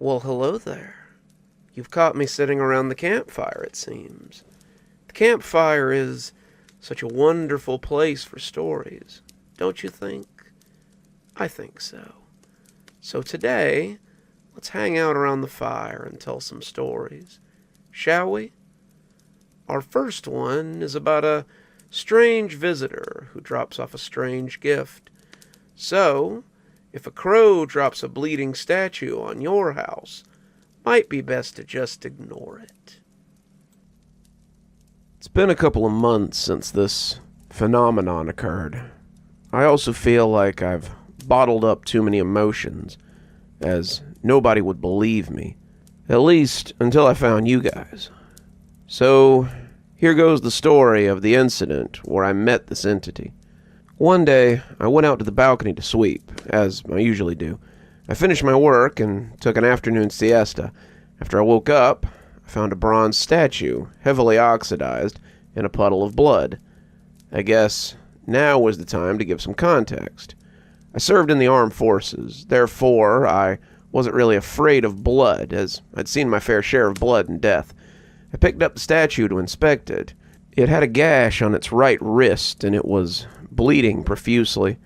Well, hello there. You've caught me sitting around the campfire, it seems. The campfire is such a wonderful place for stories, don't you think? I think so. So today, let's hang out around the fire and tell some stories, shall we? Our first one is about a strange visitor who drops off a strange gift. So, if a crow drops a bleeding statue on your house, might be best to just ignore it. It's been a couple of months since this phenomenon occurred. I also feel like I've bottled up too many emotions, as nobody would believe me, at least until I found you guys. So, here goes the story of the incident where I met this entity. One day, I went out to the balcony to sweep, as I usually do. I finished my work and took an afternoon siesta. After I woke up, I found a bronze statue, heavily oxidized, in a puddle of blood. I guess now was the time to give some context. I served in the armed forces, therefore I wasn't really afraid of blood, as I'd seen my fair share of blood and death. I picked up the statue to inspect it. It had a gash on its right wrist, and it was bleeding profusely.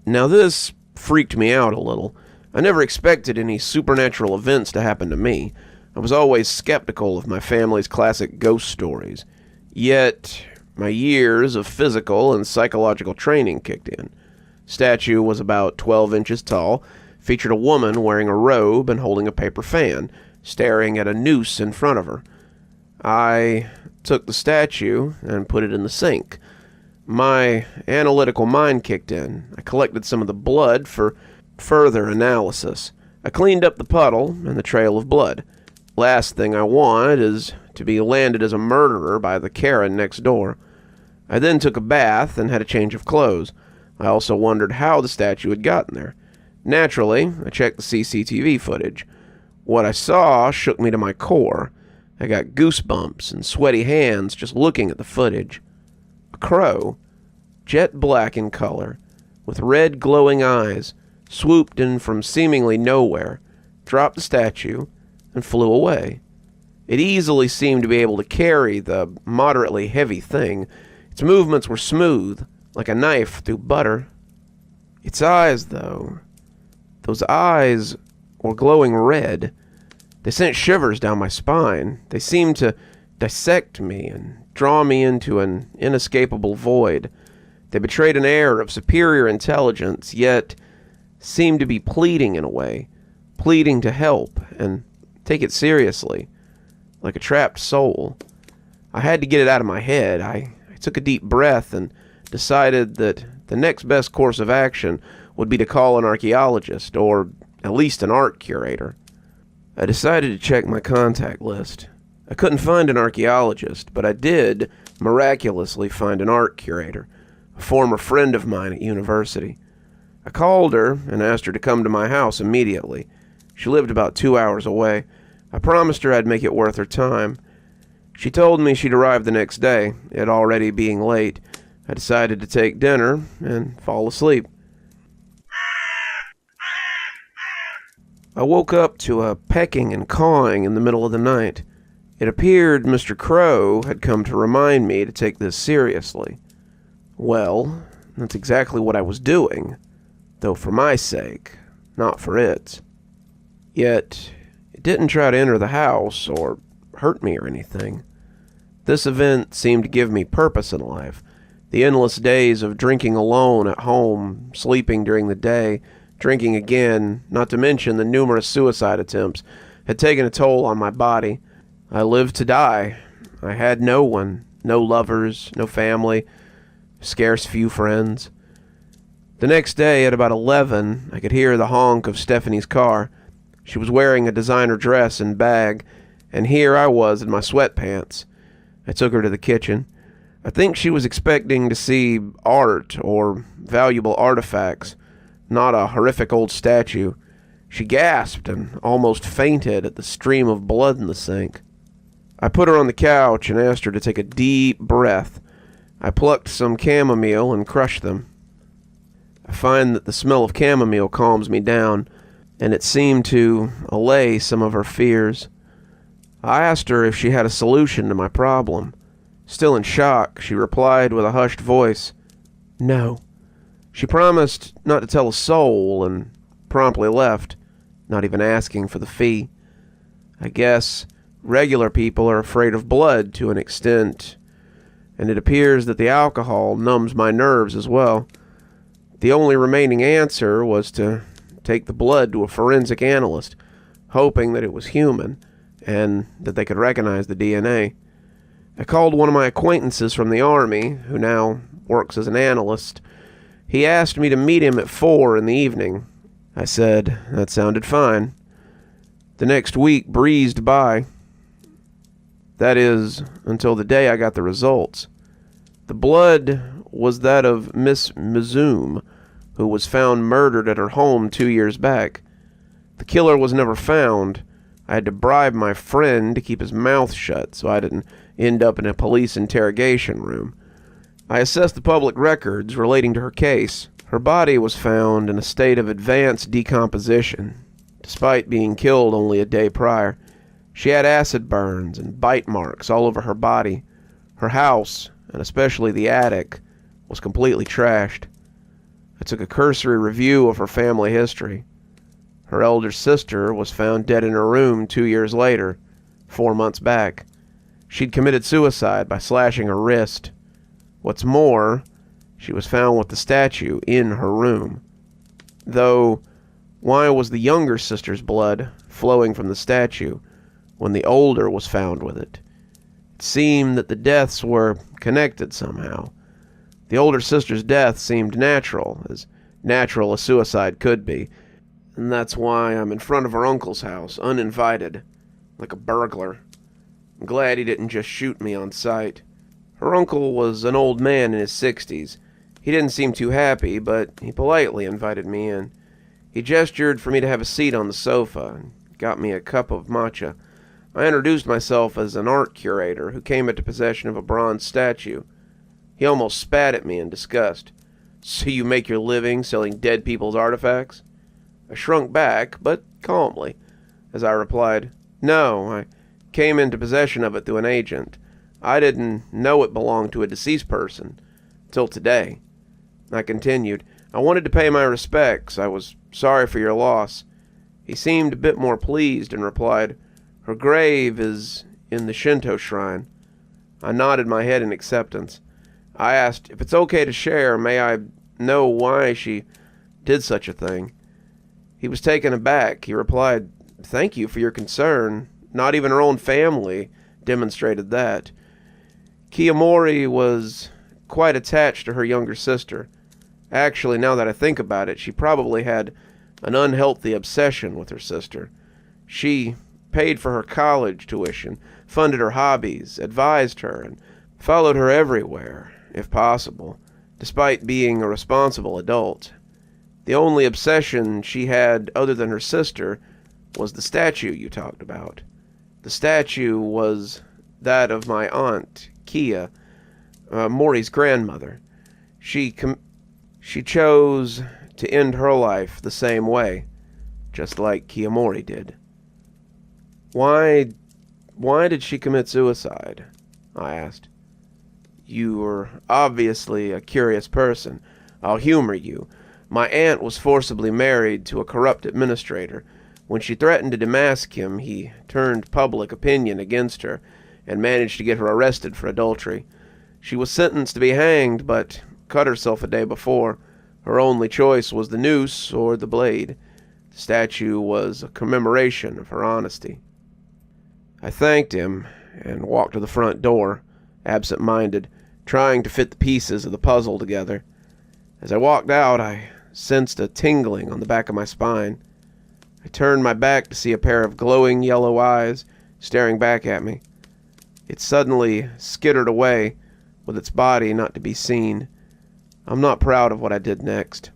Now this freaked me out a little. I never expected any supernatural events to happen to me. I was always skeptical of my family's classic ghost stories. Yet, my years of physical and psychological training kicked in. Statue was about 12 inches tall, featured a woman wearing a robe and holding a paper fan, staring at a noose in front of her. I took the statue and put it in the sink. My analytical mind kicked in. I collected some of the blood for further analysis. I cleaned up the puddle and the trail of blood. Last thing I want is to be landed as a murderer by the Karen next door. I then took a bath and had a change of clothes. I also wondered how the statue had gotten there. Naturally, I checked the CCTV footage. What I saw shook me to my core. I got goosebumps and sweaty hands just looking at the footage. A crow, jet black in color, with red glowing eyes, swooped in from seemingly nowhere, dropped the statue, and flew away. It easily seemed to be able to carry the moderately heavy thing. Its movements were smooth, like a knife through butter. Its eyes, though, those eyes were glowing red. They sent shivers down my spine. They seemed to dissect me and draw me into an inescapable void. They betrayed an air of superior intelligence, yet seemed to be pleading in a way, pleading to help and take it seriously, like a trapped soul. I had to get it out of my head. I took a deep breath and decided that the next best course of action would be to call an archaeologist, or at least an art curator. I decided to check my contact list. I couldn't find an archaeologist, but I did miraculously find an art curator, a former friend of mine at university. I called her and asked her to come to my house immediately. She lived about 2 hours away. I promised her I'd make it worth her time. She told me she'd arrive the next day, it already being late. I decided to take dinner and fall asleep. I woke up to a pecking and cawing in the middle of the night. It appeared Mr. Crow had come to remind me to take this seriously. Well, that's exactly what I was doing, though for my sake, not for its. Yet, it didn't try to enter the house or hurt me or anything. This event seemed to give me purpose in life. The endless days of drinking alone at home, sleeping during the day, drinking again, not to mention the numerous suicide attempts, had taken a toll on my body. I lived to die. I had no one, no lovers, no family, scarce few friends. The next day at about 11, I could hear the honk of Stephanie's car. She was wearing a designer dress and bag, and here I was in my sweatpants. I took her to the kitchen. I think she was expecting to see art or valuable artifacts, not a horrific old statue. She gasped and almost fainted at the stream of blood in the sink. I put her on the couch and asked her to take a deep breath. I plucked some chamomile and crushed them. I find that the smell of chamomile calms me down. and it seemed to allay some of her fears. I asked her if she had a solution to my problem. Still in shock, she replied with a hushed voice, "No." She promised not to tell a soul and promptly left, not even asking for the fee. I guess regular people are afraid of blood to an extent, and it appears that the alcohol numbs my nerves as well. The only remaining answer was to take the blood to a forensic analyst, hoping that it was human and that they could recognize the DNA. I called one of my acquaintances from the Army, who now works as an analyst. He asked me to meet him at 4 in the evening. I said that sounded fine. The next week breezed by. That is, until the day I got the results. The blood was that of Miss Mizoom, who was found murdered at her home 2 years back. The killer was never found. I had to bribe my friend to keep his mouth shut so I didn't end up in a police interrogation room. I assessed the public records relating to her case. Her body was found in a state of advanced decomposition, despite being killed only a day prior. She had acid burns and bite marks all over her body. Her house, and especially the attic, was completely trashed. I took a cursory review of her family history. Her elder sister was found dead in her room 2 years later, 4 months back. She'd committed suicide by slashing her wrist. What's more, she was found with the statue in her room. Though, why was the younger sister's blood flowing from the statue when the older was found with it? It seemed that the deaths were connected somehow. The older sister's death seemed natural as suicide could be, and that's why I'm in front of her uncle's house, uninvited, like a burglar. I'm glad he didn't just shoot me on sight. Her uncle was an old man in his 60s. He didn't seem too happy, but he politely invited me in. He gestured for me to have a seat on the sofa and got me a cup of matcha. I introduced myself as an art curator who came into possession of a bronze statue. He almost spat at me in disgust. "So you make your living selling dead people's artifacts?" I shrunk back, but calmly, as I replied, "No, I came into possession of it through an agent. I didn't know it belonged to a deceased person, till today." I continued, "I wanted to pay my respects. I was sorry for your loss." He seemed a bit more pleased and replied, "Her grave is in the Shinto shrine." I nodded my head in acceptance. I asked, "If it's okay to share, may I know why she did such a thing?" He was taken aback. He replied, "Thank you for your concern. Not even her own family demonstrated that. Kiyomori was quite attached to her younger sister. Actually, now that I think about it, she probably had an unhealthy obsession with her sister. She paid for her college tuition, funded her hobbies, advised her, and followed her everywhere, if possible, despite being a responsible adult. The only obsession she had other than her sister was the statue you talked about. The statue was that of my aunt, Kia, Mori's grandmother. She chose to end her life the same way, just like Kiyomori did." Why did she commit suicide?" I asked. "You are obviously a curious person. I'll humor you. My aunt was forcibly married to a corrupt administrator. When she threatened to demask him, he turned public opinion against her and managed to get her arrested for adultery. She was sentenced to be hanged, but cut herself a day before. Her only choice was the noose or the blade. The statue was a commemoration of her honesty." I thanked him and walked to the front door, absent-minded, trying to fit the pieces of the puzzle together. As I walked out, I sensed a tingling on the back of my spine. I turned my back to see a pair of glowing yellow eyes staring back at me. It suddenly skittered away, with its body not to be seen. I'm not proud of what I did next.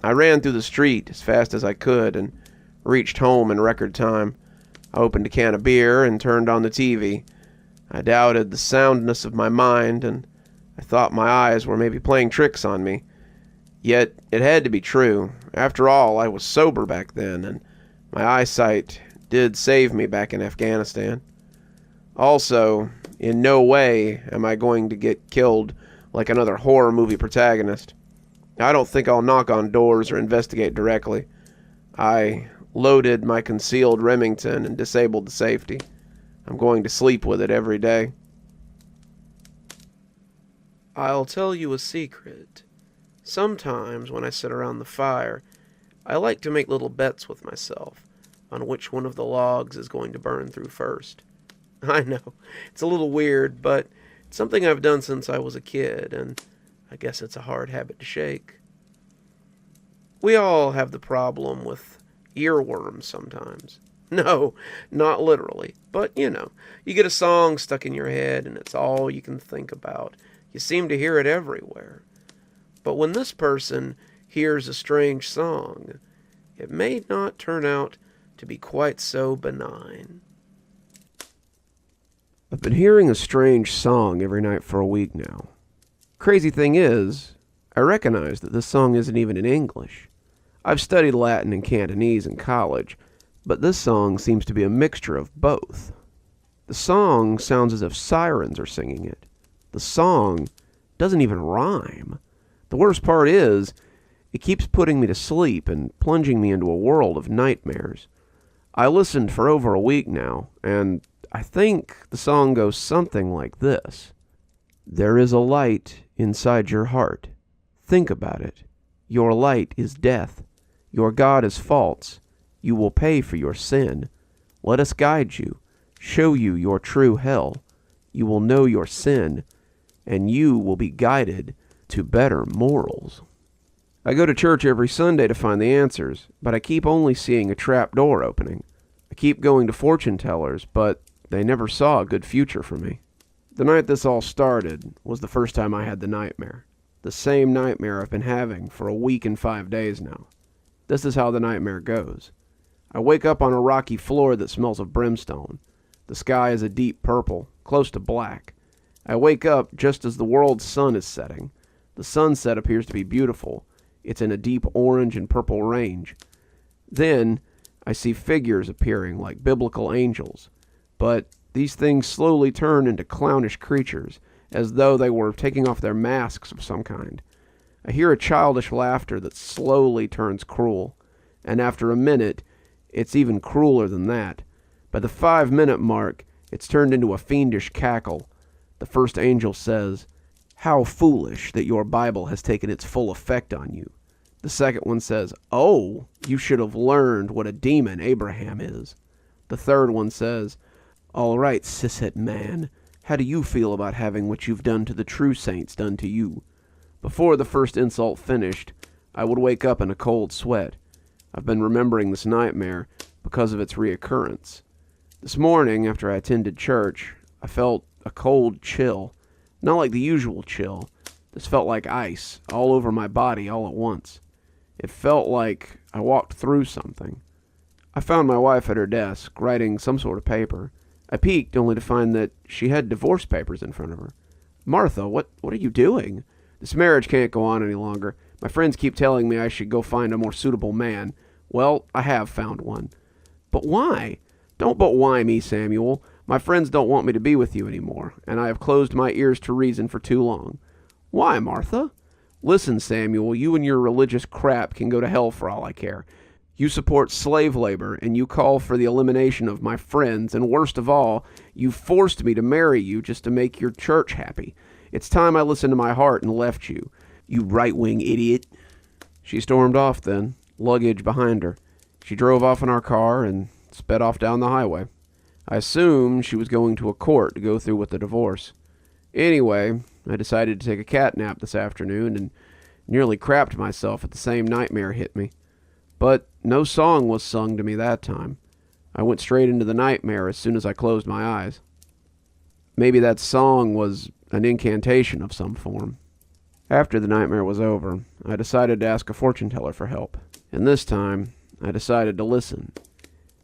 I ran through the street as fast as I could and reached home in record time. I opened a can of beer and turned on the TV. I doubted the soundness of my mind, and I thought my eyes were maybe playing tricks on me. Yet it had to be true. After all, I was sober back then, and My eyesight did save me back in Afghanistan. Also, in no way am I going to get killed like another horror movie protagonist. I don't think I'll knock on doors or investigate directly. I loaded my concealed Remington and disabled the safety. I'm going to sleep with it every day. I'll tell you a secret. Sometimes when I sit around the fire, I like to make little bets with myself on which one of the logs is going to burn through first. I know, it's a little weird, but it's something I've done since I was a kid, and I guess it's a hard habit to shake. We all have the problem with earworms sometimes. No, not literally, but you get a song stuck in your head and it's all you can think about. You seem to hear it everywhere. But when this person hears a strange song, it may not turn out to be quite so benign. I've been hearing a strange song every night for a week now. Crazy thing is, I recognize that this song isn't even in English. I've studied Latin and Cantonese in college, but this song seems to be a mixture of both. The song sounds as if sirens are singing it. The song doesn't even rhyme. The worst part is, it keeps putting me to sleep and plunging me into a world of nightmares. I listened for over a week now, and I think the song goes something like this. There is a light inside your heart. Think about it. Your light is death. Your God is false. You will pay for your sin. Let us guide you, show you your true hell. You will know your sin, and you will be guided to better morals. I go to church every Sunday to find the answers, but I keep only seeing a trap door opening. I keep going to fortune tellers, but they never saw a good future for me. The night this all started was the first time I had the nightmare. The same nightmare I've been having for a week and 5 days now. This is how the nightmare goes. I wake up on a rocky floor that smells of brimstone. The sky is a deep purple, close to black. I wake up just as the world's sun is setting. The sunset appears to be beautiful. It's in a deep orange and purple range. Then I see figures appearing like biblical angels. But these things slowly turn into clownish creatures, as though they were taking off their masks of some kind. I hear a childish laughter that slowly turns cruel, and after a minute, it's even crueler than that. By the 5-minute mark, it's turned into a fiendish cackle. The first angel says, "How foolish that your Bible has taken its full effect on you." The second one says, "Oh, you should have learned what a demon Abraham is." The third one says, "All right, sishet man, how do you feel about having what you've done to the true saints done to you?" Before the first insult finished, I would wake up in a cold sweat. I've been remembering this nightmare because of its reoccurrence. This morning, after I attended church, I felt a cold chill. Not like the usual chill. This felt like ice, all over my body all at once. It felt like I walked through something. I found my wife at her desk, writing some sort of paper. I peeked only to find that she had divorce papers in front of her. "Martha, what are you doing? This marriage can't go on any longer. My friends keep telling me I should go find a more suitable man. Well, I have found one." "But why?" "Don't but why me, Samuel. My friends don't want me to be with you anymore, and I have closed my ears to reason for too long." "Why, Martha?" "Listen, Samuel, you and your religious crap can go to hell for all I care. You support slave labor, and you call for the elimination of my friends, and worst of all, you forced me to marry you just to make your church happy. It's time I listened to my heart and left you, you right-wing idiot." She stormed off then, luggage behind her. She drove off in our car and sped off down the highway. I assumed she was going to a court to go through with the divorce. Anyway, I decided to take a cat nap this afternoon and nearly crapped myself at the same nightmare hit me. But no song was sung to me that time. I went straight into the nightmare as soon as I closed my eyes. Maybe that song was an incantation of some form. After the nightmare was over, I decided to ask a fortune teller for help. And this time, I decided to listen.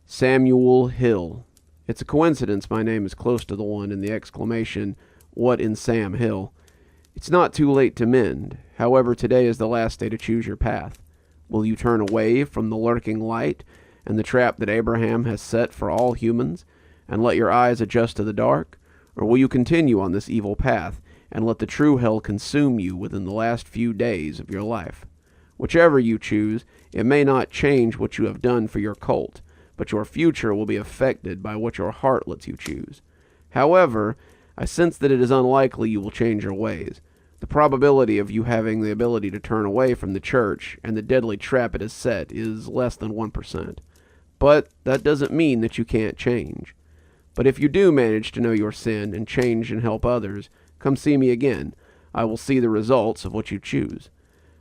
Samuel Hill. It's a coincidence my name is close to the one in the exclamation, "What in Sam Hill?" It's not too late to mend. However, today is the last day to choose your path. Will you turn away from the lurking light and the trap that Abraham has set for all humans, and let your eyes adjust to the dark? Or will you continue on this evil path, and let the true hell consume you within the last few days of your life? Whichever you choose, it may not change what you have done for your cult, but your future will be affected by what your heart lets you choose. However, I sense that it is unlikely you will change your ways. The probability of you having the ability to turn away from the church and the deadly trap it has set is less than 1%. But that doesn't mean that you can't change. But if you do manage to know your sin and change and help others, come see me again. I will see the results of what you choose.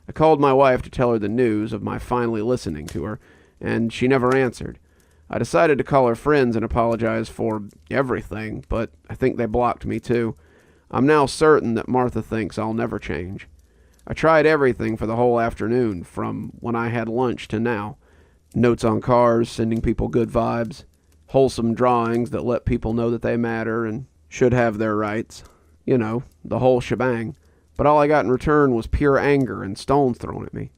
I called my wife to tell her the news of my finally listening to her, and she never answered. I decided to call her friends and apologize for everything, but I think they blocked me too. I'm now certain that Martha thinks I'll never change. I tried everything for the whole afternoon, from when I had lunch to now. Notes on cars, sending people good vibes, wholesome drawings that let people know that they matter and should have their rights. You know, the whole shebang. But all I got in return was pure anger and stones thrown at me.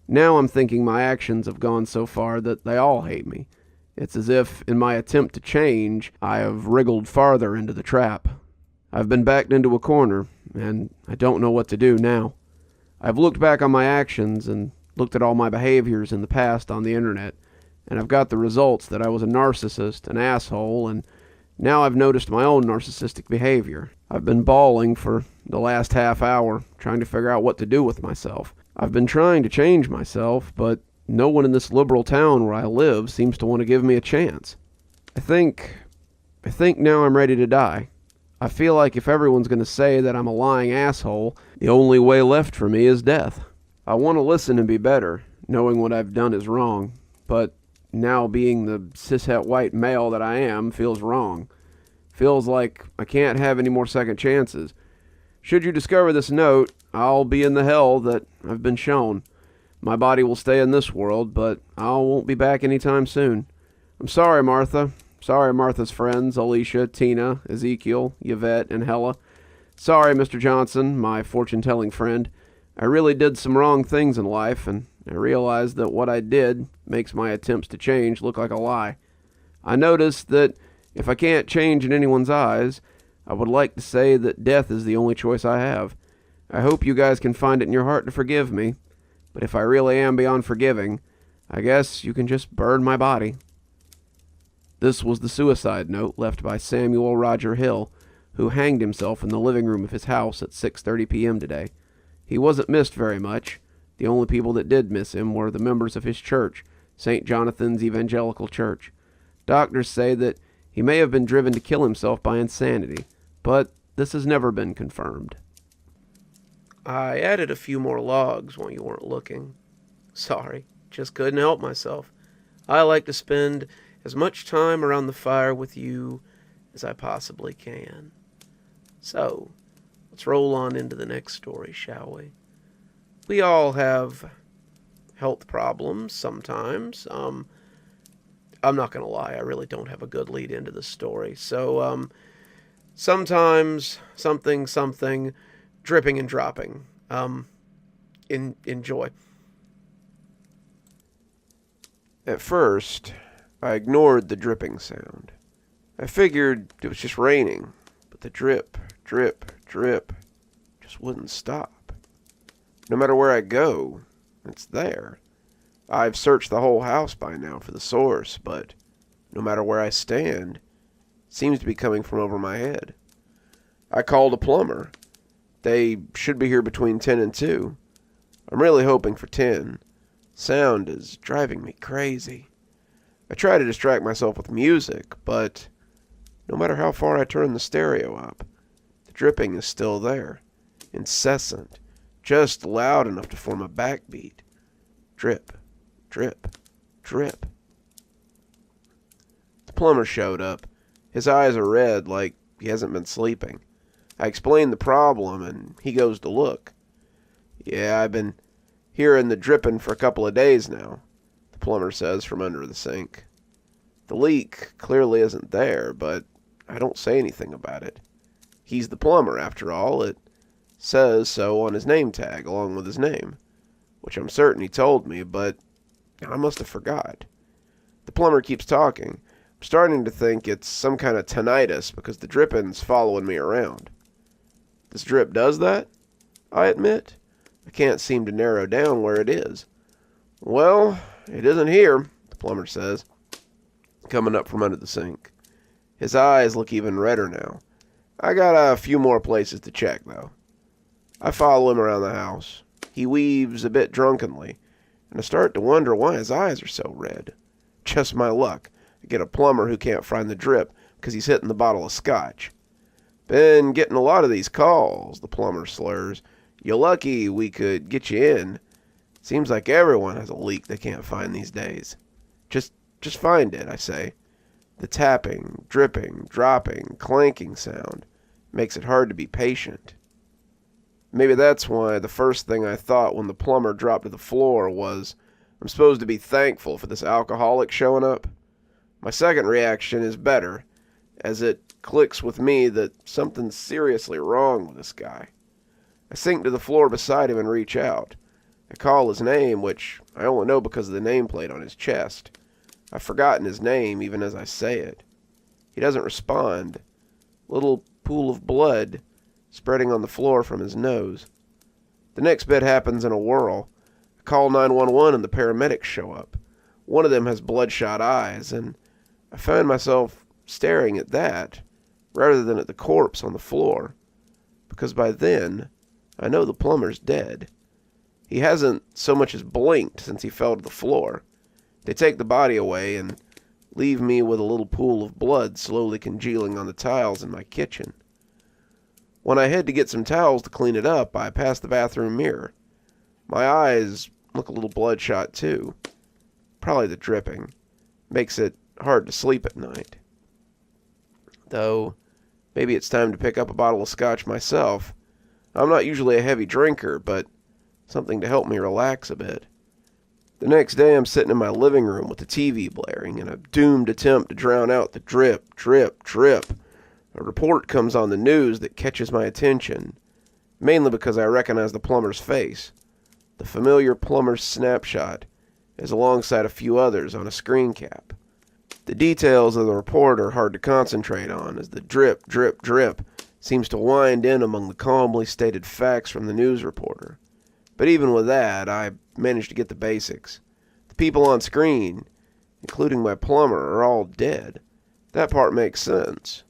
Now I'm thinking my actions have gone so far that they all hate me. It's as if, in my attempt to change, I have wriggled farther into the trap. I've been backed into a corner, and I don't know what to do now. I've looked back on my actions and looked at all my behaviors in the past on the internet, and I've got the results that I was a narcissist, an asshole, and now I've noticed my own narcissistic behavior. I've been bawling for the last half hour, trying to figure out what to do with myself. I've been trying to change myself, but no one in this liberal town where I live seems to want to give me a chance. I think now I'm ready to die. I feel like if everyone's going to say that I'm a lying asshole, the only way left for me is death. I want to listen and be better, knowing what I've done is wrong, but now being the cishet white male that I am feels wrong. Feels like I can't have any more second chances. Should you discover this note, I'll be in the hell that I've been shown. My body will stay in this world, but I won't be back anytime soon. I'm sorry, Martha. Sorry, Martha's friends, Alicia, Tina, Ezekiel, Yvette, and Hella. Sorry, Mr. Johnson, my fortune-telling friend. I really did some wrong things in life, and I realized that what I did makes my attempts to change look like a lie. I noticed that if I can't change in anyone's eyes, I would like to say that death is the only choice I have. I hope you guys can find it in your heart to forgive me, but if I really am beyond forgiving, I guess you can just burn my body. This was the suicide note left by Samuel Roger Hill, who hanged himself in the living room of his house at 6:30 p.m. today. He wasn't missed very much. The only people that did miss him were the members of his church, St. Jonathan's Evangelical Church. Doctors say that he may have been driven to kill himself by insanity, but this has never been confirmed. I added a few more logs when you weren't looking. Sorry, just couldn't help myself. I like to spend as much time around the fire with you as I possibly can. So, let's roll on into the next story, shall we? We all have health problems sometimes. I'm not going to lie, I really don't have a good lead into the story. So, sometimes something, dripping and dropping. Enjoy. At first, I ignored the dripping sound. I figured it was just raining, but the drip just wouldn't stop. No matter where I go, it's there. I've searched the whole house by now for the source, but no matter where I stand, it seems to be coming from over my head. I called a plumber. They should be here between 10 and 2. I'm really hoping for 10. Sound is driving me crazy. I try to distract myself with music, but no matter how far I turn the stereo up, the dripping is still there, incessant, just loud enough to form a backbeat. Drip, drip, drip. The plumber showed up. His eyes are red like he hasn't been sleeping. I explained the problem, and he goes to look. Yeah, I've been hearing the dripping for a couple of days now, the plumber says from under the sink. The leak clearly isn't there, but I don't say anything about it. He's the plumber, after all. It says so on his name tag, along with his name, which I'm certain he told me, but I must have forgot. The plumber keeps talking. I'm starting to think it's some kind of tinnitus because the dripping's following me around. This drip does that? I admit. I can't seem to narrow down where it is. Well, it isn't here, the plumber says, coming up from under the sink. His eyes look even redder now. I got a few more places to check, though. I follow him around the house. He weaves a bit drunkenly, and I start to wonder why his eyes are so red. Just my luck. I get a plumber who can't find the drip because he's hitting the bottle of scotch. Been getting a lot of these calls, the plumber slurs. You're lucky we could get you in. Seems like everyone has a leak they can't find these days. Just find it, I say. The tapping, dripping, dropping, clanking sound makes it hard to be patient. Maybe that's why the first thing I thought when the plumber dropped to the floor was, I'm supposed to be thankful for this alcoholic showing up. My second reaction is better, as it clicks with me that something's seriously wrong with this guy. I sink to the floor beside him and reach out. I call his name, which I only know because of the nameplate on his chest. I've forgotten his name even as I say it. He doesn't respond. Little pool of blood spreading on the floor from his nose. The next bit happens in a whirl. I call 911 and the paramedics show up. One of them has bloodshot eyes, and I find myself staring at that rather than at the corpse on the floor, because by then I know the plumber's dead. He hasn't so much as blinked since he fell to the floor. They take the body away and leave me with a little pool of blood slowly congealing on the tiles in my kitchen. When I head to get some towels to clean it up, I pass the bathroom mirror. My eyes look a little bloodshot too. Probably the dripping. Makes it hard to sleep at night. Though, maybe it's time to pick up a bottle of scotch myself. I'm not usually a heavy drinker, but something to help me relax a bit. The next day I'm sitting in my living room with the TV blaring in a doomed attempt to drown out the drip, drip, drip. A report comes on the news that catches my attention, mainly because I recognize the plumber's face. The familiar plumber's snapshot is alongside a few others on a screen cap. The details of the report are hard to concentrate on as the drip, drip, drip seems to wind in among the calmly stated facts from the news reporter. But even with that, I managed to get the basics. The people on screen, including my plumber, are all dead. That part makes sense.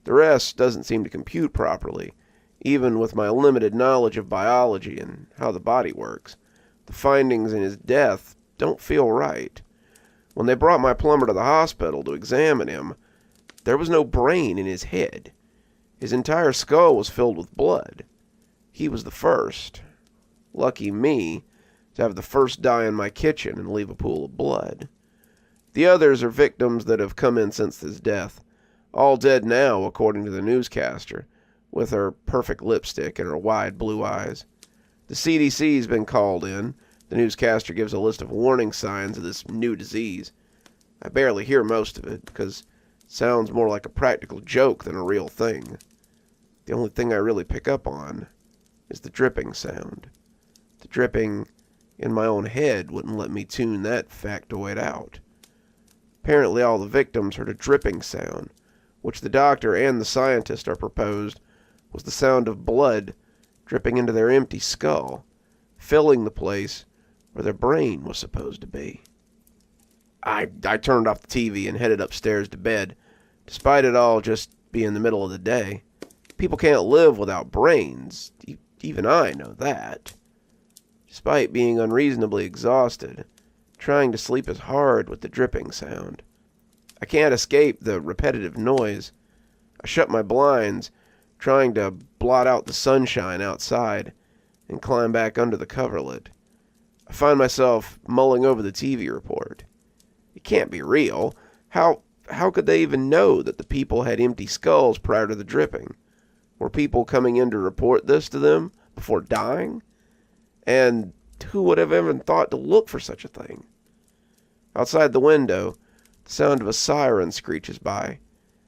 The rest doesn't seem to compute properly, even with my limited knowledge of biology and how the body works. The findings in his death don't feel right. When they brought my plumber to the hospital to examine him, there was no brain in his head. His entire skull was filled with blood. He was the first, lucky me, to have the first die in my kitchen and leave a pool of blood. The others are victims that have come in since his death. All dead now, according to the newscaster, with her perfect lipstick and her wide blue eyes. The CDC's been called in. The newscaster gives a list of warning signs of this new disease. I barely hear most of it, because it sounds more like a practical joke than a real thing. The only thing I really pick up on is the dripping sound. The dripping in my own head wouldn't let me tune that factoid out. Apparently all the victims heard a dripping sound, which the doctor and the scientist are proposed was the sound of blood dripping into their empty skull, filling the place where their brain was supposed to be. I turned off the TV and headed upstairs to bed, despite it all just being the middle of the day. People can't live without brains. Even I know that. Despite being unreasonably exhausted, trying to sleep is hard with the dripping sound. I can't escape the repetitive noise. I shut my blinds, trying to blot out the sunshine outside, and climb back under the coverlet. I find myself mulling over the TV report. It can't be real. How could they even know that the people had empty skulls prior to the dripping? Were people coming in to report this to them before dying? And who would have even thought to look for such a thing? Outside the window, the sound of a siren screeches by,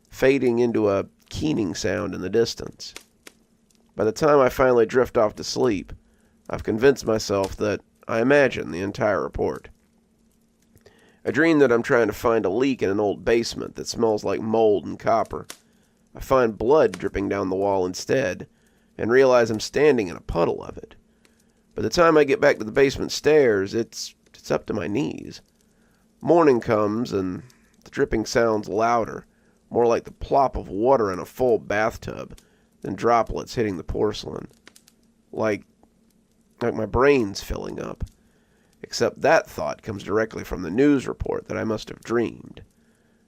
fading into a keening sound in the distance. By the time I finally drift off to sleep, I've convinced myself that I imagine the entire report. I dream that I'm trying to find a leak in an old basement that smells like mold and copper. I find blood dripping down the wall instead, and realize I'm standing in a puddle of it. By the time I get back to the basement stairs, it's up to my knees. Morning comes, and the dripping sounds louder, more like the plop of water in a full bathtub than droplets hitting the porcelain. Like my brain's filling up. Except that thought comes directly from the news report that I must have dreamed.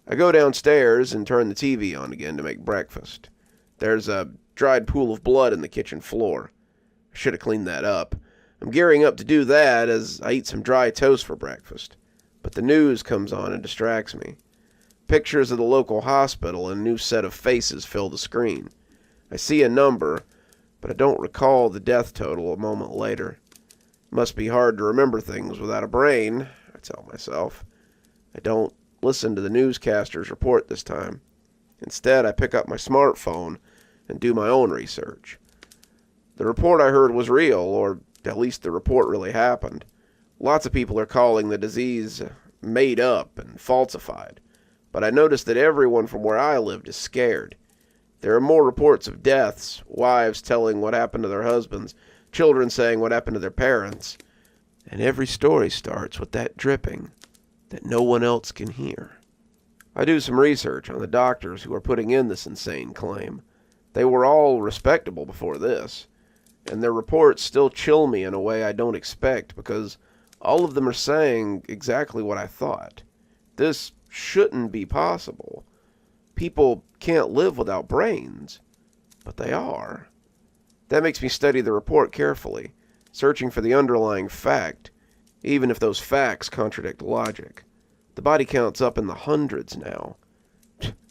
I go downstairs and turn the TV on again to make breakfast. There's a dried pool of blood in the kitchen floor. I should have cleaned that up. I'm gearing up to do that as I eat some dry toast for breakfast. But the news comes on and distracts me. Pictures of the local hospital and a new set of faces fill the screen. I see a number, but I don't recall the death total a moment later. It must be hard to remember things without a brain, I tell myself. I don't listen to the newscaster's report this time. Instead, I pick up my smartphone and do my own research. The report I heard was real, or at least the report really happened. Lots of people are calling the disease made up and falsified, but I noticed that everyone from where I lived is scared. There are more reports of deaths, wives telling what happened to their husbands, children saying what happened to their parents, and every story starts with that dripping that no one else can hear. I do some research on the doctors who are putting in this insane claim. They were all respectable before this, and their reports still chill me in a way I don't expect because all of them are saying exactly what I thought. This shouldn't be possible. People can't live without brains, but they are. That makes me study the report carefully, searching for the underlying fact, even if those facts contradict logic. The body count's up in the hundreds now.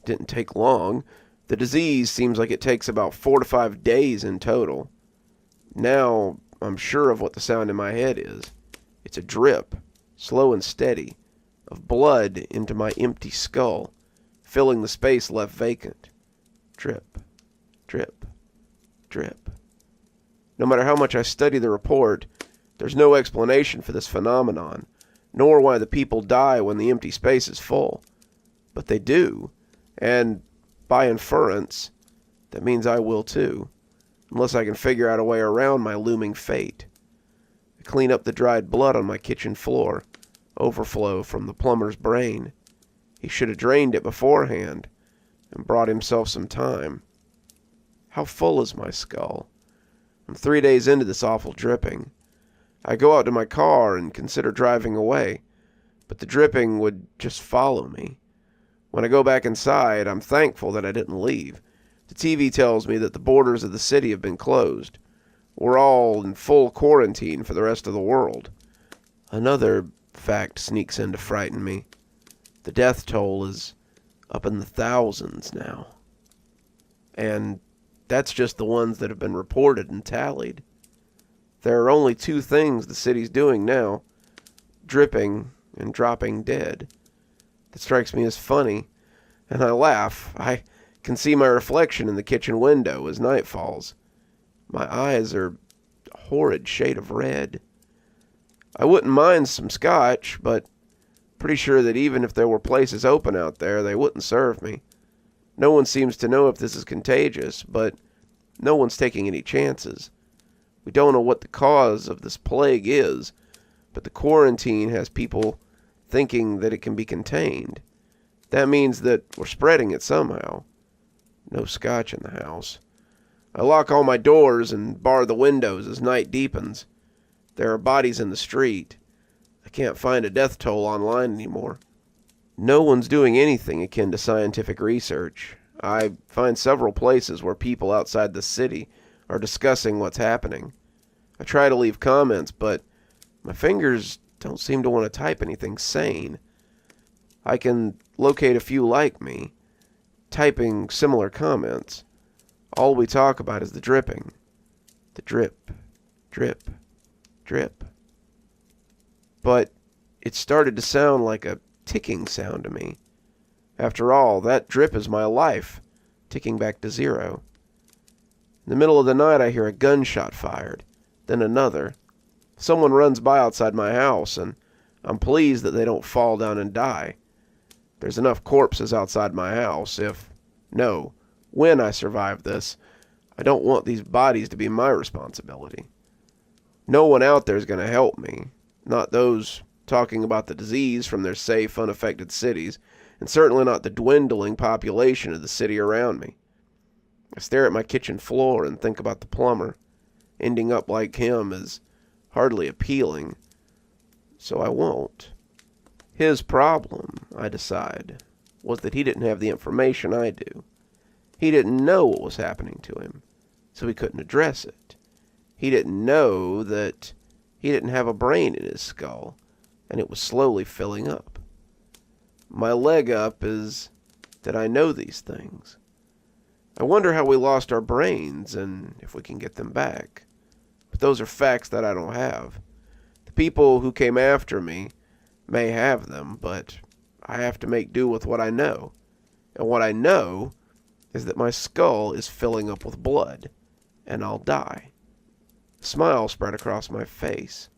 Didn't take long. The disease seems like it takes about 4 to 5 days in total. Now I'm sure of what the sound in my head is. It's a drip, slow and steady, of blood into my empty skull, filling the space left vacant. Drip, drip, drip. No matter how much I study the report, there's no explanation for this phenomenon, nor why the people die when the empty space is full. But they do, and by inference, that means I will too, unless I can figure out a way around my looming fate. I clean up the dried blood on my kitchen floor, overflow from the plumber's brain. He should have drained it beforehand and brought himself some time. How full is my skull? I'm 3 days into this awful dripping. I go out to my car and consider driving away, but the dripping would just follow me. When I go back inside, I'm thankful that I didn't leave. The TV tells me that the borders of the city have been closed. We're all in full quarantine for the rest of the world. Another fact sneaks in to frighten me. The death toll is up in the thousands now. And that's just the ones that have been reported and tallied. There are only 2 things the city's doing now: dripping and dropping dead. That strikes me as funny, and I laugh. I can see my reflection in the kitchen window as night falls. My eyes are a horrid shade of red. I wouldn't mind some scotch, but pretty sure that even if there were places open out there, they wouldn't serve me. No one seems to know if this is contagious, but no one's taking any chances. We don't know what the cause of this plague is, but the quarantine has people thinking that it can be contained. That means that we're spreading it somehow. No scotch in the house. I lock all my doors and bar the windows as night deepens. There are bodies in the street. I can't find a death toll online anymore. No one's doing anything akin to scientific research. I find several places where people outside the city are discussing what's happening. I try to leave comments, but my fingers don't seem to want to type anything sane. I can locate a few like me, typing similar comments. All we talk about is the dripping. The drip, drip, drip. But it started to sound like a ticking sound to me. After all, that drip is my life, ticking back to 0. In the middle of the night, I hear a gunshot fired, then another. Someone runs by outside my house, and I'm pleased that they don't fall down and die. There's enough corpses outside my house. When I survive this, I don't want these bodies to be my responsibility. No one out there is going to help me. Not those talking about the disease from their safe, unaffected cities, and certainly not the dwindling population of the city around me. I stare at my kitchen floor and think about the plumber. Ending up like him is hardly appealing, so I won't. His problem, I decide, was that he didn't have the information I do. He didn't know what was happening to him, so he couldn't address it. He didn't know that he didn't have a brain in his skull, and it was slowly filling up. My leg up is that I know these things. I wonder how we lost our brains and if we can get them back. But those are facts that I don't have. The people who came after me may have them, but I have to make do with what I know. And what I know is that my skull is filling up with blood, and I'll die. A smile spread across my face.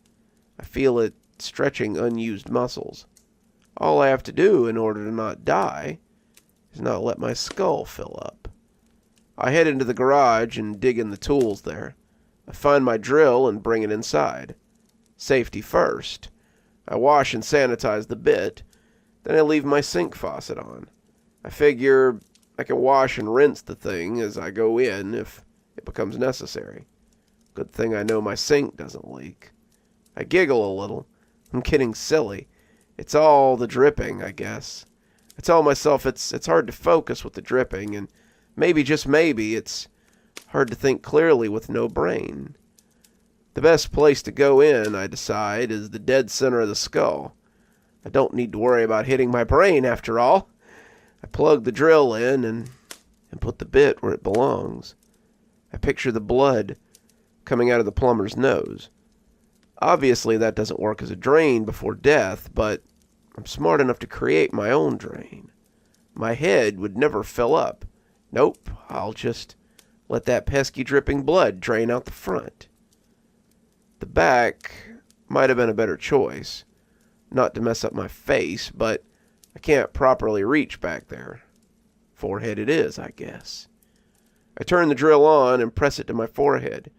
I feel it stretching unused muscles. All I have to do in order to not die is not let my skull fill up. I head into the garage and dig in the tools there. I find my drill and bring it inside. Safety first. I wash and sanitize the bit, then I leave my sink faucet on. I figure I can wash and rinse the thing as I go in if it becomes necessary. Good thing I know my sink doesn't leak. I giggle a little. I'm getting silly. It's all the dripping, I guess. I tell myself it's hard to focus with the dripping, and maybe, just maybe, it's hard to think clearly with no brain. The best place to go in, I decide, is the dead center of the skull. I don't need to worry about hitting my brain, after all. I plug the drill in and put the bit where it belongs. I picture the blood coming out of the plumber's nose. Obviously, that doesn't work as a drain before death, but I'm smart enough to create my own drain. My head would never fill up. Nope, I'll just let that pesky dripping blood drain out the front. The back might have been a better choice. Not to mess up my face, but I can't properly reach back there. Forehead it is, I guess. I turn the drill on and press it to my forehead.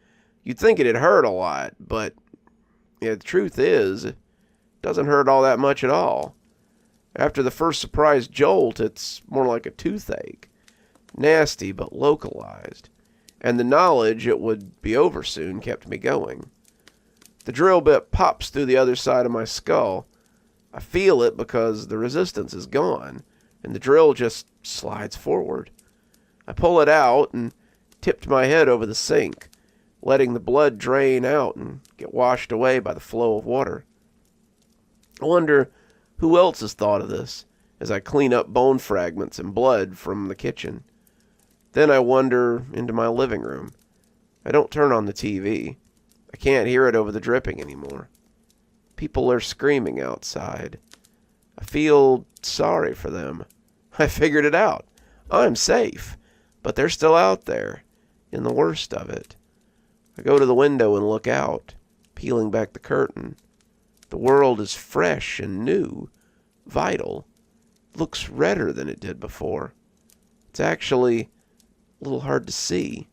You'd think it'd hurt a lot, but the truth is, it doesn't hurt all that much at all. After the first surprise jolt, it's more like a toothache. Nasty, but localized. And the knowledge it would be over soon kept me going. The drill bit pops through the other side of my skull. I feel it because the resistance is gone, and the drill just slides forward. I pull it out and tipped my head over the sink, letting the blood drain out and get washed away by the flow of water. I wonder who else has thought of this as I clean up bone fragments and blood from the kitchen. Then I wander into my living room. I don't turn on the TV. I can't hear it over the dripping anymore. People are screaming outside. I feel sorry for them. I figured it out. I'm safe, but they're still out there, in the worst of it. I go to the window and look out, peeling back the curtain. The world is fresh and new, vital. It looks redder than it did before. It's actually a little hard to see.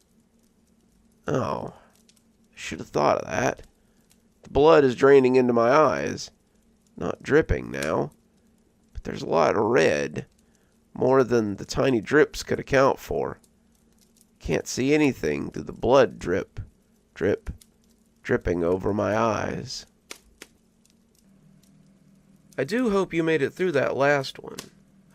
Oh, I should have thought of that. The blood is draining into my eyes. Not dripping now, but there's a lot of red, more than the tiny drips could account for. Can't see anything through the blood dripping over my eyes. I do hope you made it through that last one.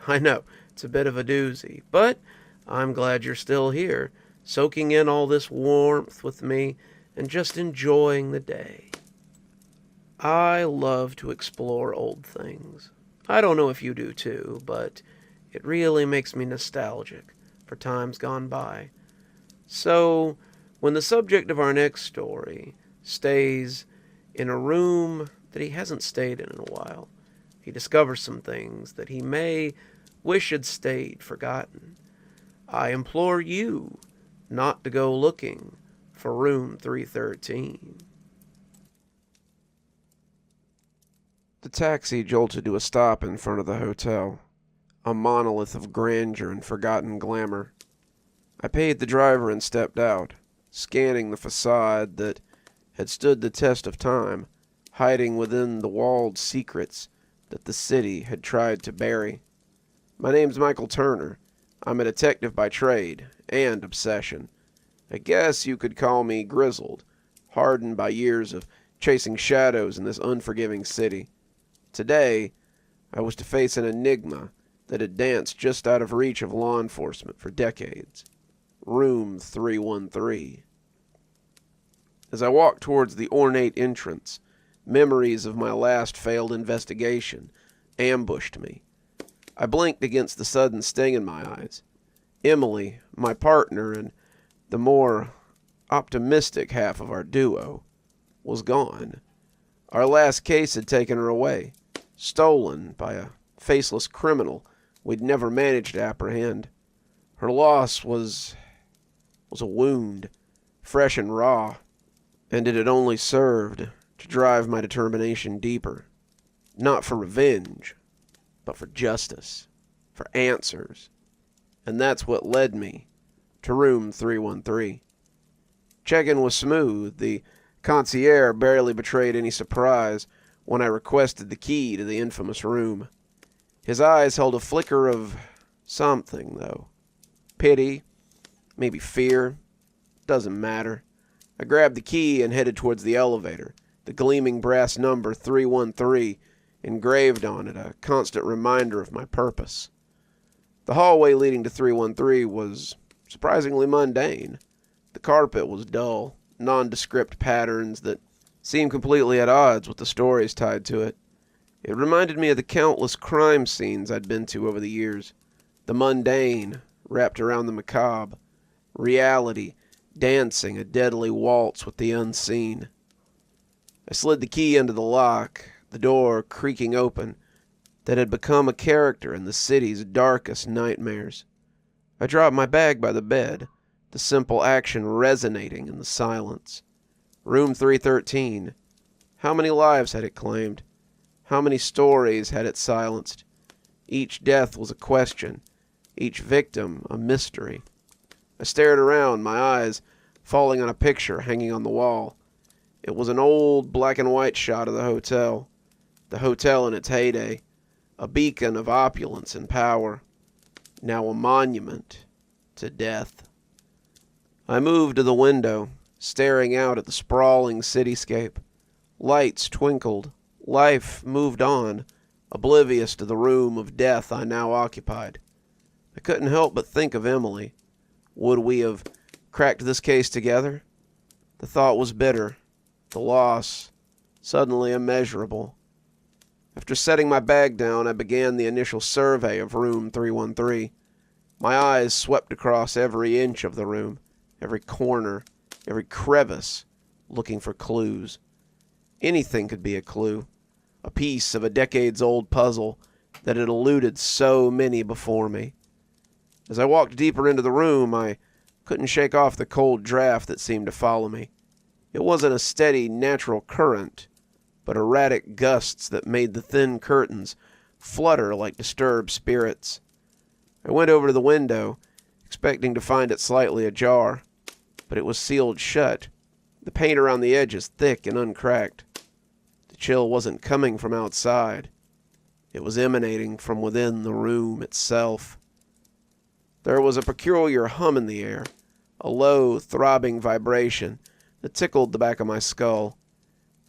I know, it's a bit of a doozy, but I'm glad you're still here, soaking in all this warmth with me and just enjoying the day. I love to explore old things. I don't know if you do too, but it really makes me nostalgic for times gone by. So, when the subject of our next story stays in a room that he hasn't stayed in a while, he discovers some things that he may wish had stayed forgotten. I implore you not to go looking for room 313. The taxi jolted to a stop in front of the hotel, a monolith of grandeur and forgotten glamour. I paid the driver and stepped out, scanning the facade that had stood the test of time, hiding within the walled secrets that the city had tried to bury. My name's Michael Turner. I'm a detective by trade and obsession. I guess you could call me grizzled, hardened by years of chasing shadows in this unforgiving city. Today, I was to face an enigma that had danced just out of reach of law enforcement for decades. Room 313. As I walked towards the ornate entrance, memories of my last failed investigation ambushed me. I blinked against the sudden sting in my eyes. Emily, my partner and the more optimistic half of our duo, was gone. Our last case had taken her away, stolen by a faceless criminal we'd never managed to apprehend. Her loss was a wound, fresh and raw, and it had only served to drive my determination deeper. Not for revenge, but for justice, for answers. And that's what led me to room 313. Check-in was smooth. The concierge barely betrayed any surprise when I requested the key to the infamous room. His eyes held a flicker of something, though. Pity, maybe fear, doesn't matter. I grabbed the key and headed towards the elevator, the gleaming brass number 313 engraved on it, a constant reminder of my purpose. The hallway leading to 313 was surprisingly mundane. The carpet was dull, nondescript patterns that seemed completely at odds with the stories tied to it. It reminded me of the countless crime scenes I'd been to over the years. The mundane wrapped around the macabre. Reality dancing a deadly waltz with the unseen. I slid the key into the lock, the door creaking open, that had become a character in the city's darkest nightmares. I dropped my bag by the bed, the simple action resonating in the silence. Room 313. How many lives had it claimed? How many stories had it silenced? Each death was a question, each victim a mystery. I stared around, my eyes falling on a picture hanging on the wall. It was an old black and white shot of the hotel in its heyday, a beacon of opulence and power, now a monument to death. I moved to the window, staring out at the sprawling cityscape. Lights twinkled. Life moved on, oblivious to the room of death I now occupied. I couldn't help but think of Emily. Would we have cracked this case together? The thought was bitter, the loss suddenly immeasurable. After setting my bag down, I began the initial survey of room 313. My eyes swept across every inch of the room, every corner, every crevice, looking for clues. Anything could be a clue, a piece of a decades-old puzzle that had eluded so many before me. As I walked deeper into the room, I couldn't shake off the cold draft that seemed to follow me. It wasn't a steady, natural current, but erratic gusts that made the thin curtains flutter like disturbed spirits. I went over to the window, expecting to find it slightly ajar, but it was sealed shut, the paint around the edges thick and uncracked. The chill wasn't coming from outside. It was emanating from within the room itself. There was a peculiar hum in the air, a low, throbbing vibration that tickled the back of my skull.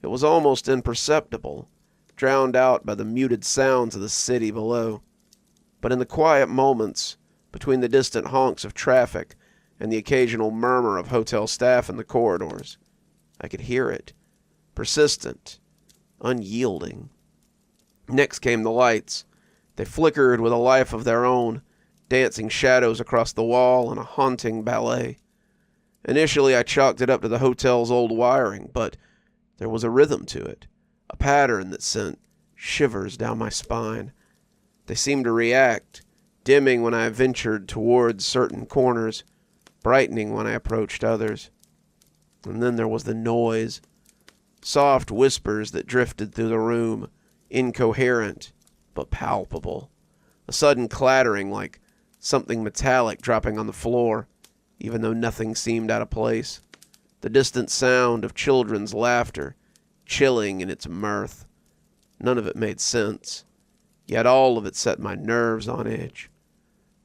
It was almost imperceptible, drowned out by the muted sounds of the city below. But in the quiet moments between the distant honks of traffic and the occasional murmur of hotel staff in the corridors, I could hear it, persistent, unyielding. Next came the lights. They flickered with a life of their own, dancing shadows across the wall in a haunting ballet. Initially, I chalked it up to the hotel's old wiring, but there was a rhythm to it, a pattern that sent shivers down my spine. They seemed to react, dimming when I ventured towards certain corners, brightening when I approached others. And then there was the noise, soft whispers that drifted through the room, incoherent but palpable. A sudden clattering like something metallic dropping on the floor, even though nothing seemed out of place. The distant sound of children's laughter, chilling in its mirth. None of it made sense, yet all of it set my nerves on edge.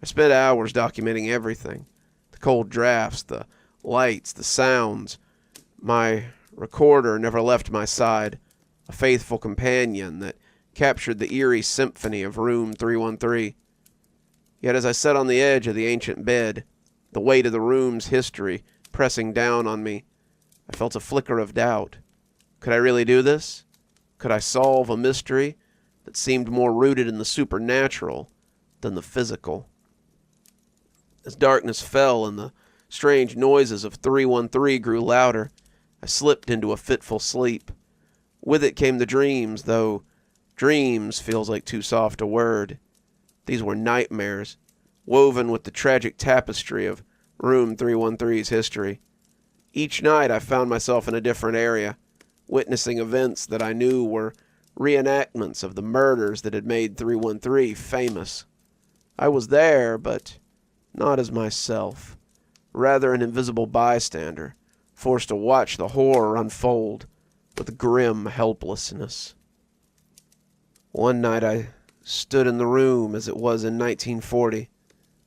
I spent hours documenting everything. The cold drafts, the lights, the sounds. My recorder never left my side, a faithful companion that captured the eerie symphony of room 313. Yet as I sat on the edge of the ancient bed, the weight of the room's history pressing down on me, I felt a flicker of doubt. Could I really do this? Could I solve a mystery that seemed more rooted in the supernatural than the physical? As darkness fell and the strange noises of 313 grew louder, I slipped into a fitful sleep. With it came the dreams, though dreams feels like too soft a word. These were nightmares, woven with the tragic tapestry of room 313's history. Each night I found myself in a different area, witnessing events that I knew were reenactments of the murders that had made 313 famous. I was there, but not as myself, rather an invisible bystander, forced to watch the horror unfold with grim helplessness. One night I stood in the room as it was in 1940.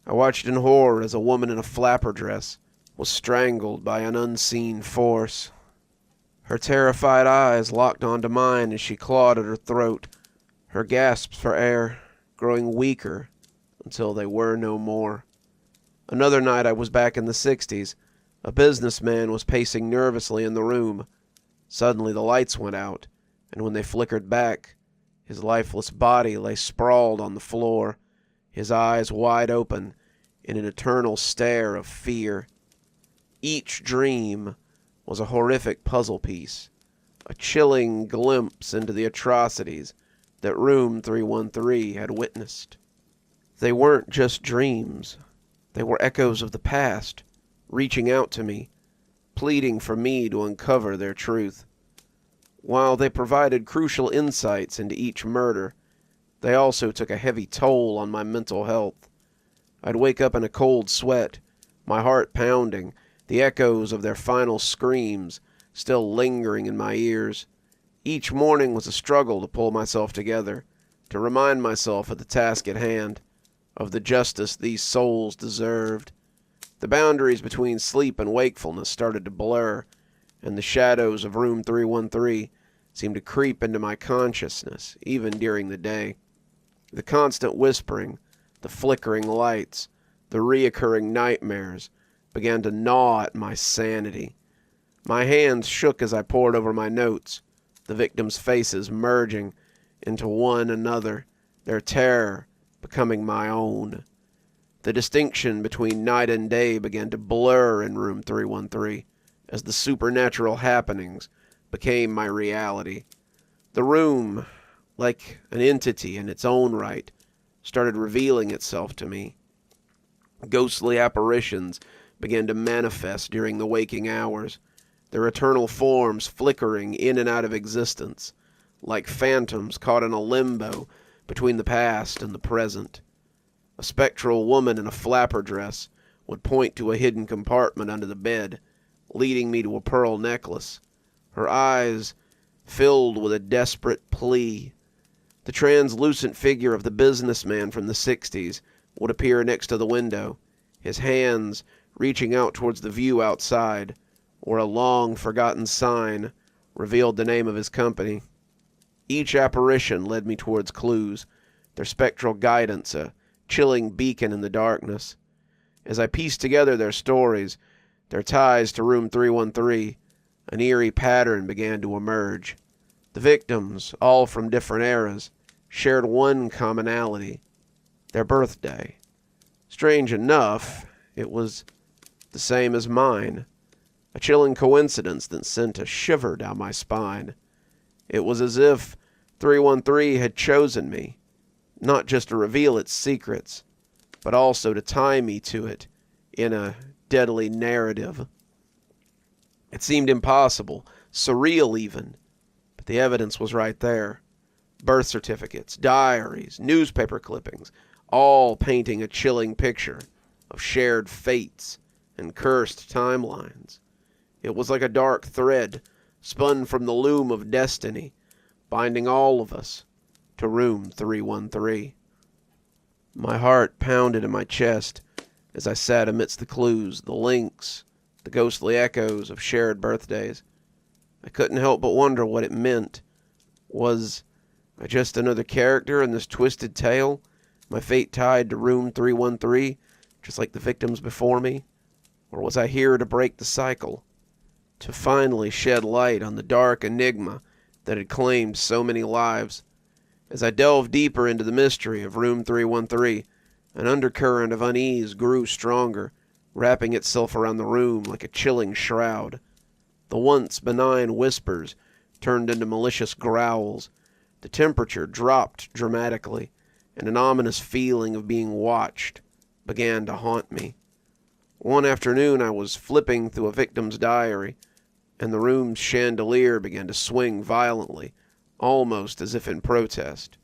I watched in horror as a woman in a flapper dress was strangled by an unseen force. Her terrified eyes locked onto mine as she clawed at her throat, her gasps for air growing weaker until they were no more. Another night I was back in the 60s. A businessman was pacing nervously in the room. Suddenly the lights went out, and when they flickered back, his lifeless body lay sprawled on the floor, his eyes wide open in an eternal stare of fear. Each dream was a horrific puzzle piece, a chilling glimpse into the atrocities that room 313 had witnessed. They weren't just dreams. They were echoes of the past, reaching out to me, pleading for me to uncover their truth. While they provided crucial insights into each murder, they also took a heavy toll on my mental health. I'd wake up in a cold sweat, my heart pounding, the echoes of their final screams still lingering in my ears. Each morning was a struggle to pull myself together, to remind myself of the task at hand, of the justice these souls deserved. The boundaries between sleep and wakefulness started to blur, and the shadows of room 313 seemed to creep into my consciousness, even during the day. The constant whispering, the flickering lights, the reoccurring nightmares began to gnaw at my sanity. My hands shook as I pored over my notes, the victims' faces merging into one another, their terror becoming my own. The distinction between night and day began to blur in room 313 as the supernatural happenings became my reality. The room, like an entity in its own right, started revealing itself to me. Ghostly apparitions began to manifest during the waking hours, their eternal forms flickering in and out of existence, like phantoms caught in a limbo between the past and the present. A spectral woman in a flapper dress would point to a hidden compartment under the bed, leading me to a pearl necklace, her eyes filled with a desperate plea. The translucent figure of the businessman from the 60s would appear next to the window, his hands reaching out towards the view outside, where a long-forgotten sign revealed the name of his company. Each apparition led me towards clues, their spectral guidance a chilling beacon in the darkness. As I pieced together their stories, their ties to room 313, an eerie pattern began to emerge. The victims, all from different eras, shared one commonality: their birthday. Strange enough, it was the same as mine, a chilling coincidence that sent a shiver down my spine. It was as if 313 had chosen me, not just to reveal its secrets, but also to tie me to it in a deadly narrative. It seemed impossible, surreal even, but the evidence was right there. Birth certificates, diaries, newspaper clippings, all painting a chilling picture of shared fates and cursed timelines. It was like a dark thread spun from the loom of destiny, binding all of us to room 313. My heart pounded in my chest as I sat amidst the clues, the links, the ghostly echoes of shared birthdays. I couldn't help but wonder what it meant. Was I just another character in this twisted tale, my fate tied to room 313, just like the victims before me? Or was I here to break the cycle, to finally shed light on the dark enigma that had claimed so many lives? As I delved deeper into the mystery of room 313, an undercurrent of unease grew stronger, wrapping itself around the room like a chilling shroud. The once benign whispers turned into malicious growls. The temperature dropped dramatically, and an ominous feeling of being watched began to haunt me. One afternoon I was flipping through a victim's diary, and the room's chandelier began to swing violently, almost as if in protest.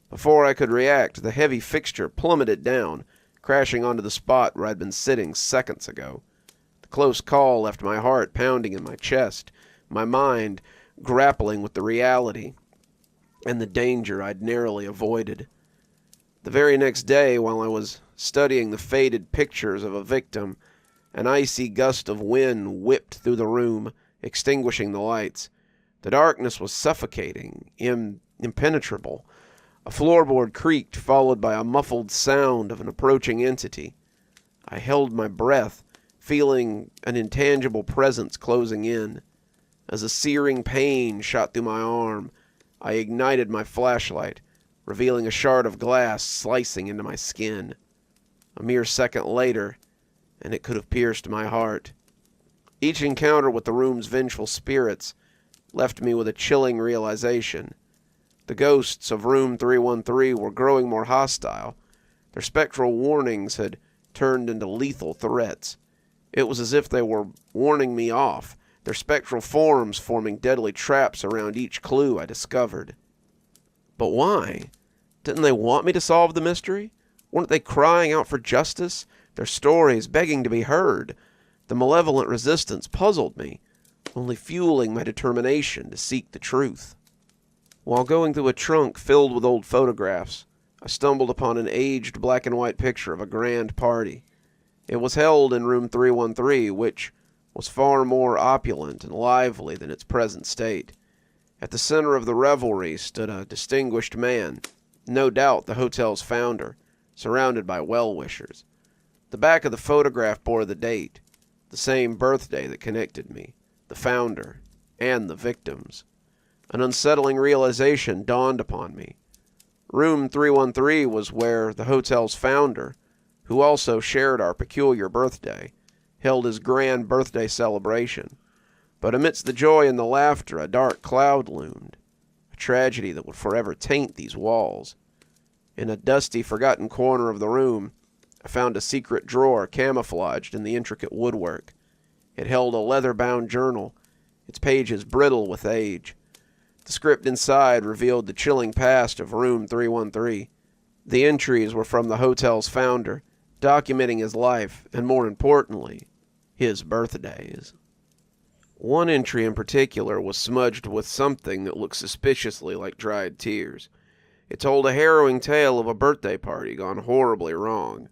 Before I could react, the heavy fixture plummeted down, crashing onto the spot where I'd been sitting seconds ago. The close call left my heart pounding in my chest, my mind grappling with the reality and the danger I'd narrowly avoided. The very next day, while I was studying the faded pictures of a victim, an icy gust of wind whipped through the room, extinguishing the lights. The darkness was suffocating, impenetrable. A floorboard creaked, followed by a muffled sound of an approaching entity. I held my breath, feeling an intangible presence closing in. As a searing pain shot through my arm, I ignited my flashlight, revealing a shard of glass slicing into my skin. A mere second later, and it could have pierced my heart. Each encounter with the room's vengeful spirits left me with a chilling realization. The ghosts of room 313 were growing more hostile. Their spectral warnings had turned into lethal threats. It was as if they were warning me off, their spectral forms forming deadly traps around each clue I discovered. But why? Didn't they want me to solve the mystery? Weren't they crying out for justice, their stories begging to be heard? The malevolent resistance puzzled me, only fueling my determination to seek the truth. While going through a trunk filled with old photographs, I stumbled upon an aged black and white picture of a grand party. It was held in room 313, which was far more opulent and lively than its present state. At the center of the revelry stood a distinguished man, no doubt the hotel's founder, surrounded by well-wishers. The back of the photograph bore the date, the same birthday that connected me, the founder, and the victims. An unsettling realization dawned upon me. Room 313 was where the hotel's founder, who also shared our peculiar birthday, held his grand birthday celebration. But amidst the joy and the laughter, a dark cloud loomed, a tragedy that would forever taint these walls. In a dusty, forgotten corner of the room, I found a secret drawer camouflaged in the intricate woodwork. It held a leather-bound journal, its pages brittle with age. The script inside revealed the chilling past of room 313. The entries were from the hotel's founder, documenting his life, and more importantly, his birthdays. One entry in particular was smudged with something that looked suspiciously like dried tears. It told a harrowing tale of a birthday party gone horribly wrong,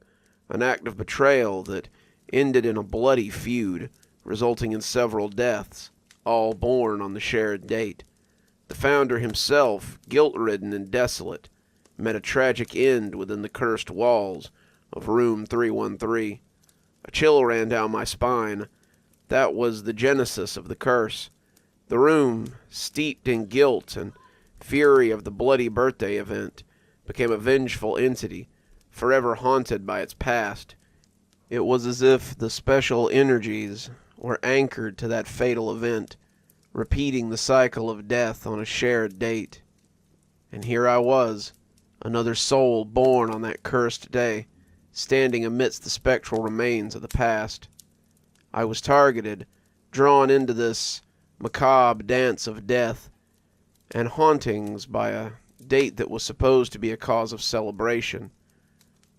an act of betrayal that ended in a bloody feud, resulting in several deaths, all born on the shared date. The founder himself, guilt-ridden and desolate, met a tragic end within the cursed walls of room 313. A chill ran down my spine. That was the genesis of the curse. The room, steeped in guilt and fury of the bloody birthday event, became a vengeful entity, forever haunted by its past. It was as if the special energies were anchored to that fatal event, repeating the cycle of death on a shared date. And here I was, another soul born on that cursed day, standing amidst the spectral remains of the past. I was targeted, drawn into this macabre dance of death and hauntings by a date that was supposed to be a cause of celebration.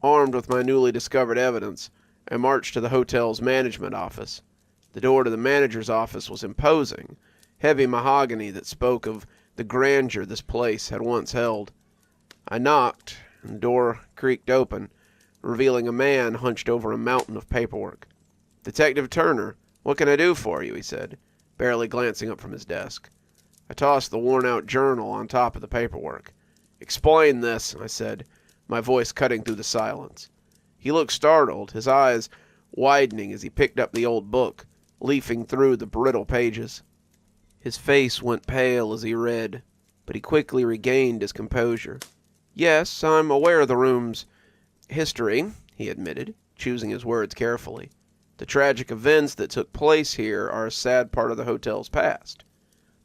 Armed with my newly discovered evidence, I marched to the hotel's management office. The door to the manager's office was imposing, heavy mahogany that spoke of the grandeur this place had once held. I knocked, and the door creaked open, revealing a man hunched over a mountain of paperwork. "Detective Turner, what can I do for you?" he said, barely glancing up from his desk. I tossed the worn-out journal on top of the paperwork. "Explain this," I said, my voice cutting through the silence. He looked startled, his eyes widening as he picked up the old book, leafing through the brittle pages. His face went pale as he read, but he quickly regained his composure. "Yes, I'm aware of the room's history," he admitted, choosing his words carefully. "The tragic events that took place here are a sad part of the hotel's past.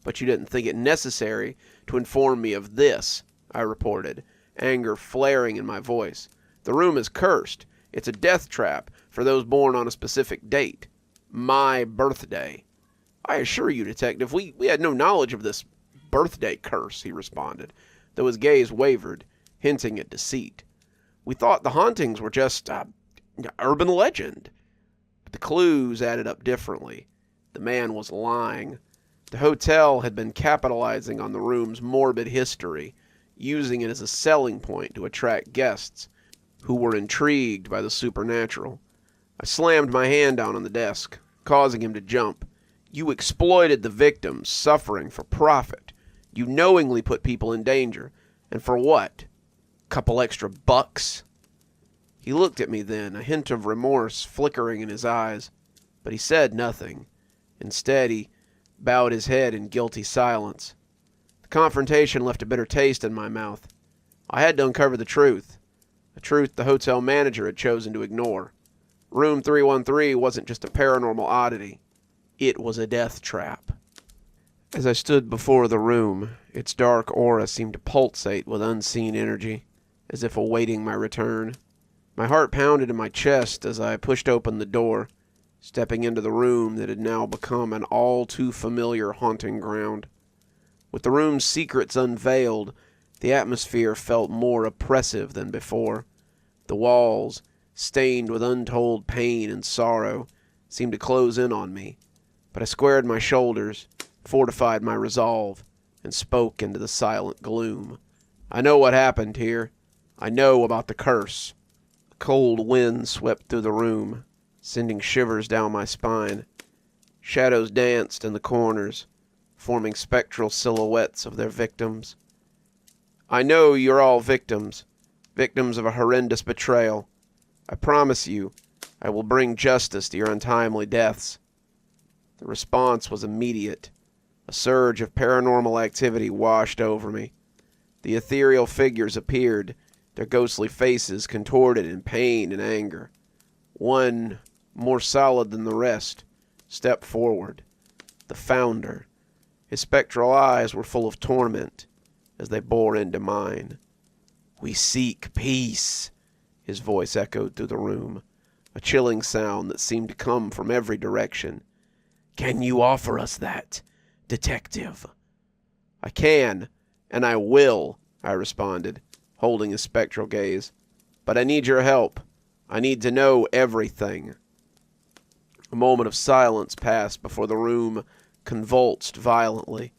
But you didn't think it necessary to inform me of this," I reported, anger flaring in my voice. "The room is cursed. It's a death trap for those born on a specific date. My birthday." "I assure you, Detective, we had no knowledge of this birthday curse," he responded, though his gaze wavered, hinting at deceit. "We thought the hauntings were just, urban legend." But the clues added up differently. The man was lying. The hotel had been capitalizing on the room's morbid history, using it as a selling point to attract guests who were intrigued by the supernatural. I slammed my hand down on the desk, causing him to jump. "You exploited the victims' suffering for profit. You knowingly put people in danger. And for what? Couple extra bucks?" He looked at me then, a hint of remorse flickering in his eyes, but he said nothing. Instead, he bowed his head in guilty silence. The confrontation left a bitter taste in my mouth. I had to uncover the truth, a truth the hotel manager had chosen to ignore. Room 313 wasn't just a paranormal oddity. It was a death trap. As I stood before the room, its dark aura seemed to pulsate with unseen energy, as if awaiting my return. My heart pounded in my chest as I pushed open the door, stepping into the room that had now become an all-too-familiar haunting ground. With the room's secrets unveiled, the atmosphere felt more oppressive than before. The walls, stained with untold pain and sorrow, seemed to close in on me, but I squared my shoulders, fortified my resolve, and spoke into the silent gloom. "I know what happened here. I know about the curse." A cold wind swept through the room, sending shivers down my spine. Shadows danced in the corners, forming spectral silhouettes of their victims. "I know you're all victims of a horrendous betrayal. I promise you, I will bring justice to your untimely deaths." The response was immediate. A surge of paranormal activity washed over me. The ethereal figures appeared, their ghostly faces contorted in pain and anger. One, more solid than the rest, stepped forward. The Founder. His spectral eyes were full of torment as they bore into mine. "We seek peace," his voice echoed through the room, a chilling sound that seemed to come from every direction. "Can you offer us that, Detective?" "I can, and I will," I responded, holding his spectral gaze. "But I need your help. I need to know everything." A moment of silence passed before the room convulsed violently.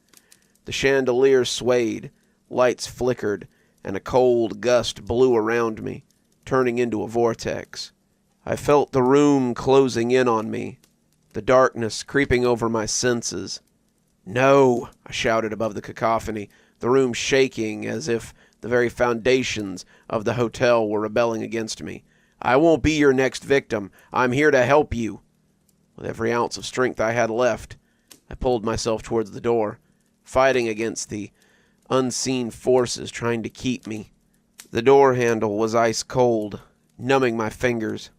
The chandelier swayed, lights flickered, and a cold gust blew around me, turning into a vortex. I felt the room closing in on me, the darkness creeping over my senses. "No!" I shouted above the cacophony, the room shaking as if the very foundations of the hotel were rebelling against me. "I won't be your next victim. I'm here to help you." With every ounce of strength I had left, I pulled myself towards the door, fighting against the unseen forces trying to keep me. The door handle was ice cold, numbing my fingers.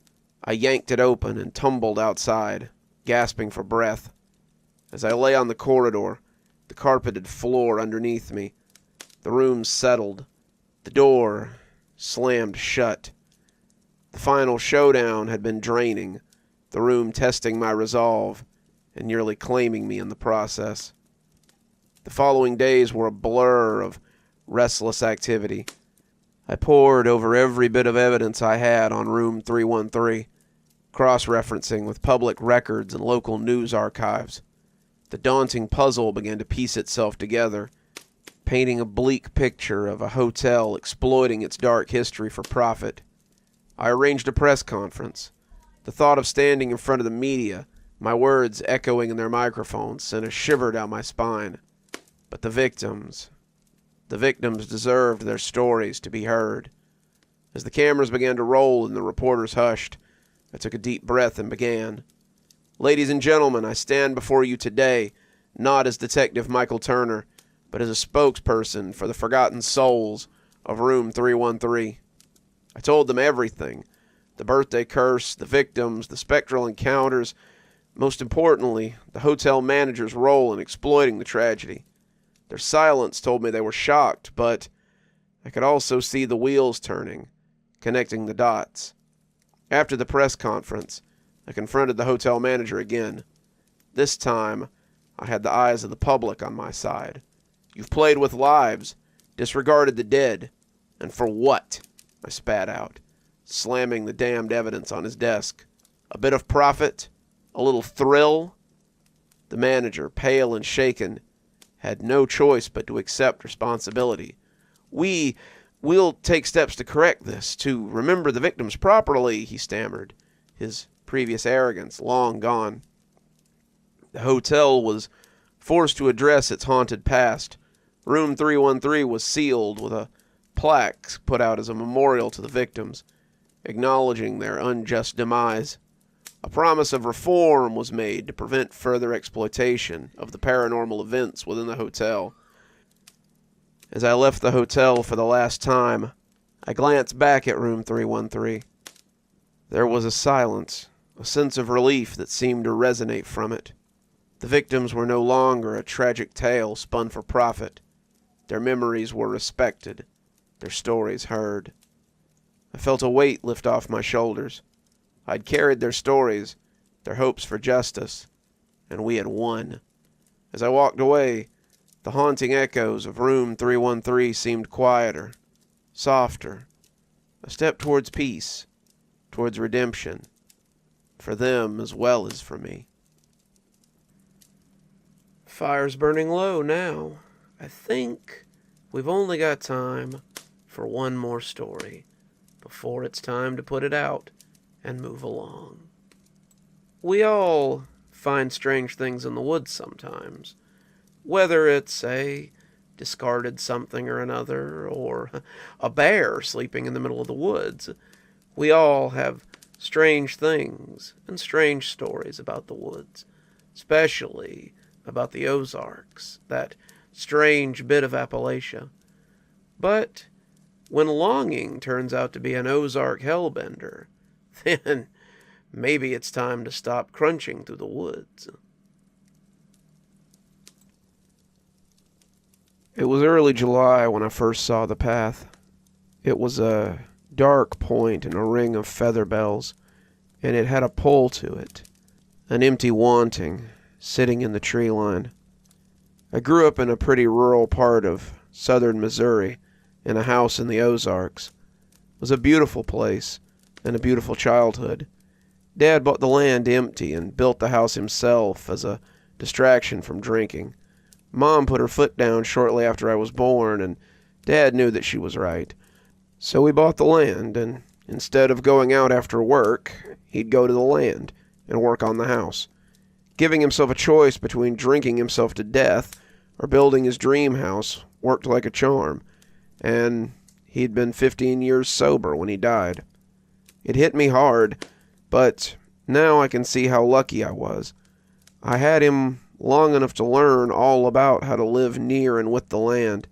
I yanked it open and tumbled outside, gasping for breath. As I lay on the corridor, the carpeted floor underneath me, the room settled. The door slammed shut. The final showdown had been draining, the room testing my resolve and nearly claiming me in the process. The following days were a blur of restless activity. I pored over every bit of evidence I had on room 313, cross-referencing with public records and local news archives. The daunting puzzle began to piece itself together, painting a bleak picture of a hotel exploiting its dark history for profit. I arranged a press conference. The thought of standing in front of the media, my words echoing in their microphones, sent a shiver down my spine. But the victims deserved their stories to be heard. As the cameras began to roll and the reporters hushed, I took a deep breath and began. Ladies and gentlemen, I stand before you today, not as Detective Michael Turner, but as a spokesperson for the forgotten souls of room 313. I told them everything. The birthday curse, the victims, the spectral encounters, most importantly, the hotel manager's role in exploiting the tragedy. Their silence told me they were shocked, but I could also see the wheels turning, connecting the dots. After the press conference, I confronted the hotel manager again. This time, I had the eyes of the public on my side. You've played with lives, disregarded the dead, and for what? I spat out, slamming the damned evidence on his desk. A bit of profit? A little thrill? The manager, pale and shaken, had no choice but to accept responsibility. We'll take steps to correct this, to remember the victims properly, he stammered, his previous arrogance long gone. The hotel was forced to address its haunted past. Room 313 was sealed with a plaque put out as a memorial to the victims, acknowledging their unjust demise. A promise of reform was made to prevent further exploitation of the paranormal events within the hotel. As I left the hotel for the last time, I glanced back at room 313. There was a silence, a sense of relief that seemed to resonate from it. The victims were no longer a tragic tale spun for profit. Their memories were respected, their stories heard. I felt a weight lift off my shoulders. I'd carried their stories, their hopes for justice, and we had won. As I walked away, the haunting echoes of room 313 seemed quieter, softer, a step towards peace, towards redemption, for them as well as for me. Fire's burning low now. I think we've only got time for one more story before it's time to put it out and move along. We all find strange things in the woods sometimes, whether it's a discarded something or another, or a bear sleeping in the middle of the woods. We all have strange things and strange stories about the woods, especially about the Ozarks, that strange bit of Appalachia. But when longing turns out to be an Ozark hellbender, then maybe it's time to stop crunching through the woods. It was early July when I first saw the path. It was a dark point in a ring of feather bells, and it had a pole to it, an empty wanting, sitting in the tree line. I grew up in a pretty rural part of southern Missouri, in a house in the Ozarks. It was a beautiful place, and a beautiful childhood. Dad bought the land empty and built the house himself as a distraction from drinking. Mom put her foot down shortly after I was born, and Dad knew that she was right. So we bought the land, and instead of going out after work, he'd go to the land and work on the house. Giving himself a choice between drinking himself to death or building his dream house worked like a charm, and he'd been 15 years sober when he died. It hit me hard, but now I can see how lucky I was. I had him long enough to learn all about how to live near and with the land.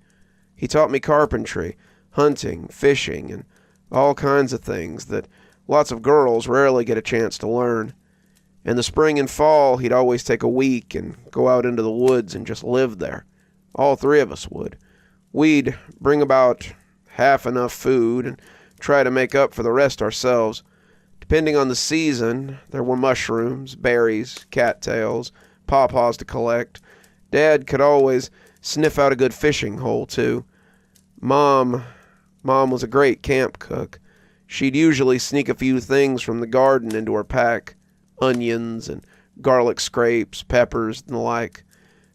He taught me carpentry, hunting, fishing, and all kinds of things that lots of girls rarely get a chance to learn. In the spring and fall, he'd always take a week and go out into the woods and just live there. All three of us would. We'd bring about half enough food and try to make up for the rest ourselves. Depending on the season, there were mushrooms, berries, cattails, pawpaws to collect. Dad could always sniff out a good fishing hole, too. Mom was a great camp cook. She'd usually sneak a few things from the garden into her pack. Onions and garlic scrapes, peppers, and the like.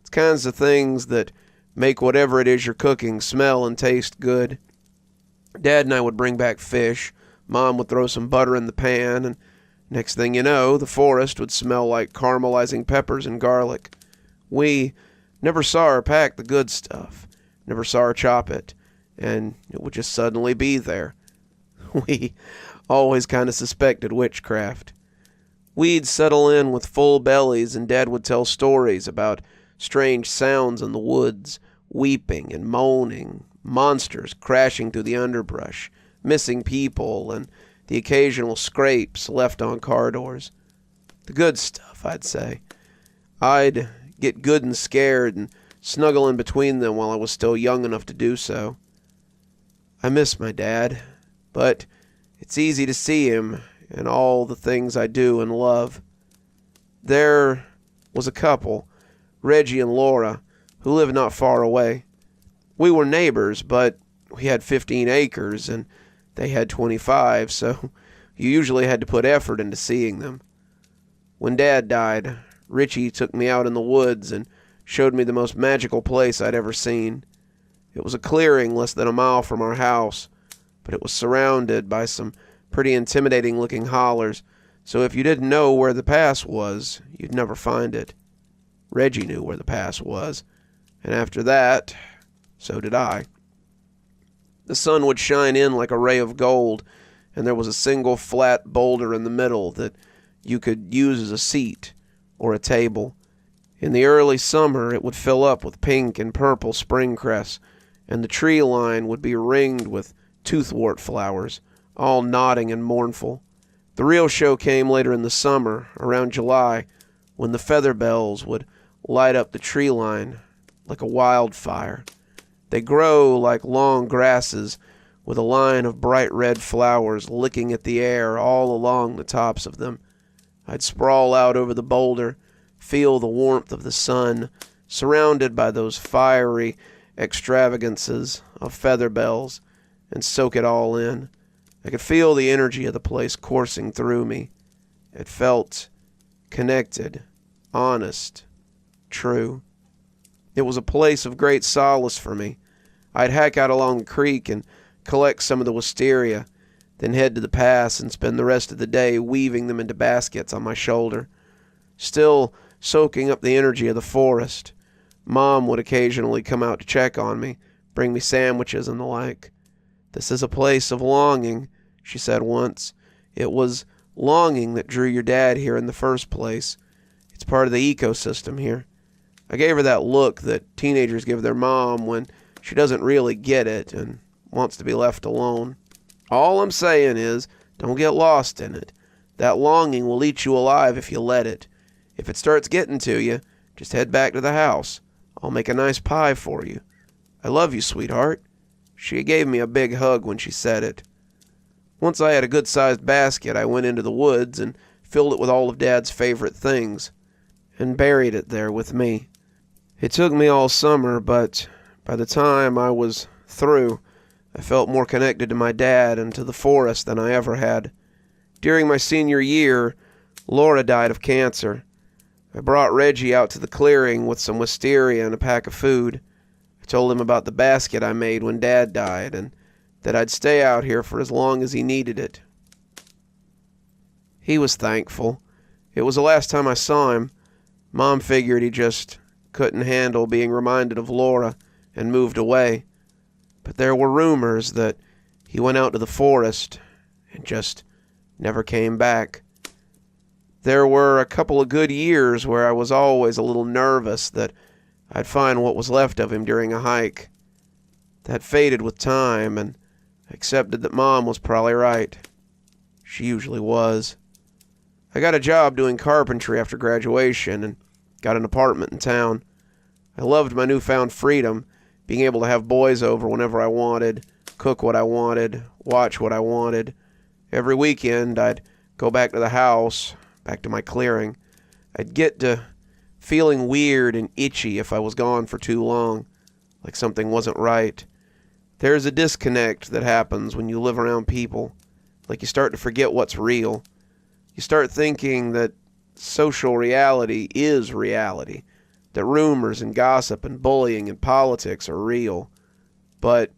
It's kinds of things that make whatever it is you're cooking smell and taste good. Dad and I would bring back fish. Mom would throw some butter in the pan, and next thing you know, the forest would smell like caramelizing peppers and garlic. We never saw her pack the good stuff, never saw her chop it, and it would just suddenly be there. We always kind of suspected witchcraft. We'd settle in with full bellies, and Dad would tell stories about strange sounds in the woods, weeping and moaning, monsters crashing through the underbrush, missing people, and the occasional scrapes left on car doors. The good stuff, I'd say. I'd get good and scared and snuggle in between them while I was still young enough to do so. I miss my dad, but it's easy to see him in all the things I do and love. There was a couple, Reggie and Laura, who lived not far away. We were neighbors, but we had 15 acres, and they had 25, so you usually had to put effort into seeing them. When Dad died, Richie took me out in the woods and showed me the most magical place I'd ever seen. It was a clearing less than a mile from our house, but it was surrounded by some pretty intimidating-looking hollers, so if you didn't know where the pass was, you'd never find it. Reggie knew where the pass was, and after that, so did I. The sun would shine in like a ray of gold, and there was a single flat boulder in the middle that you could use as a seat or a table. In the early summer, it would fill up with pink and purple spring cress, and the tree line would be ringed with toothwort flowers, all nodding and mournful. The real show came later in the summer, around July, when the feather bells would light up the tree line like a wildfire. They grow like long grasses, with a line of bright red flowers licking at the air all along the tops of them. I'd sprawl out over the boulder, feel the warmth of the sun, surrounded by those fiery extravagances of feather bells, and soak it all in. I could feel the energy of the place coursing through me. It felt connected, honest, true. It was a place of great solace for me. I'd hack out along the creek and collect some of the wisteria, then head to the pass and spend the rest of the day weaving them into baskets on my shoulder. Still soaking up the energy of the forest, Mom would occasionally come out to check on me, bring me sandwiches and the like. "This is a place of longing," she said once. "It was longing that drew your dad here in the first place. It's part of the ecosystem here." I gave her that look that teenagers give their mom when she doesn't really get it and wants to be left alone. All I'm saying is, don't get lost in it. That longing will eat you alive if you let it. If it starts getting to you, just head back to the house. I'll make a nice pie for you. I love you, sweetheart. She gave me a big hug when she said it. Once I had a good-sized basket, I went into the woods and filled it with all of Dad's favorite things, and buried it there with me. It took me all summer, but by the time I was through, I felt more connected to my dad and to the forest than I ever had. During my senior year, Laura died of cancer. I brought Reggie out to the clearing with some wisteria and a pack of food. I told him about the basket I made when Dad died, and that I'd stay out here for as long as he needed it. He was thankful. It was the last time I saw him. Mom figured he just couldn't handle being reminded of Laura and moved away. But there were rumors that he went out to the forest and just never came back. There were a couple of good years where I was always a little nervous that I'd find what was left of him during a hike. That faded with time, and I accepted that Mom was probably right. She usually was. I got a job doing carpentry after graduation and got an apartment in town. I loved my newfound freedom, being able to have boys over whenever I wanted, cook what I wanted, watch what I wanted. Every weekend, I'd go back to the house, back to my clearing. I'd get to feeling weird and itchy if I was gone for too long, like something wasn't right. There's a disconnect that happens when you live around people. Like you start to forget what's real. You start thinking that social reality is reality. That rumors and gossip and bullying and politics are real. But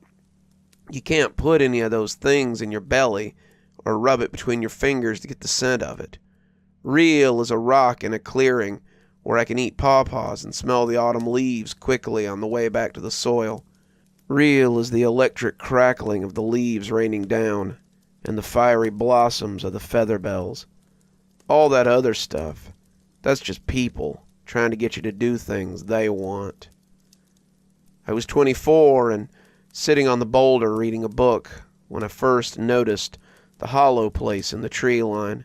you can't put any of those things in your belly or rub it between your fingers to get the scent of it. Real is a rock in a clearing where I can eat pawpaws and smell the autumn leaves quickly on the way back to the soil. Real is the electric crackling of the leaves raining down and the fiery blossoms of the feather bells. All that other stuff, that's just people trying to get you to do things they want. I was 24 and sitting on the boulder reading a book when I first noticed the hollow place in the tree line.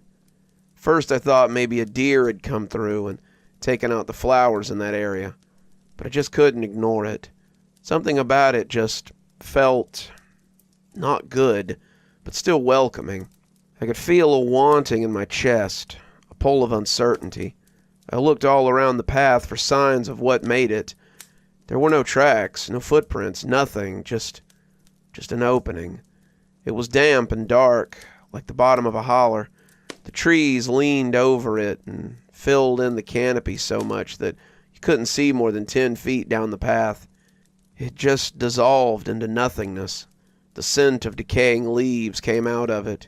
First I thought maybe a deer had come through and taken out the flowers in that area, but I just couldn't ignore it. Something about it just felt not good, but still welcoming. I could feel a wanting in my chest, a pull of uncertainty. I looked all around the path for signs of what made it. There were no tracks, no footprints, nothing, just an opening. It was damp and dark, like the bottom of a holler. The trees leaned over it and filled in the canopy so much that you couldn't see more than 10 feet down the path. It just dissolved into nothingness. The scent of decaying leaves came out of it.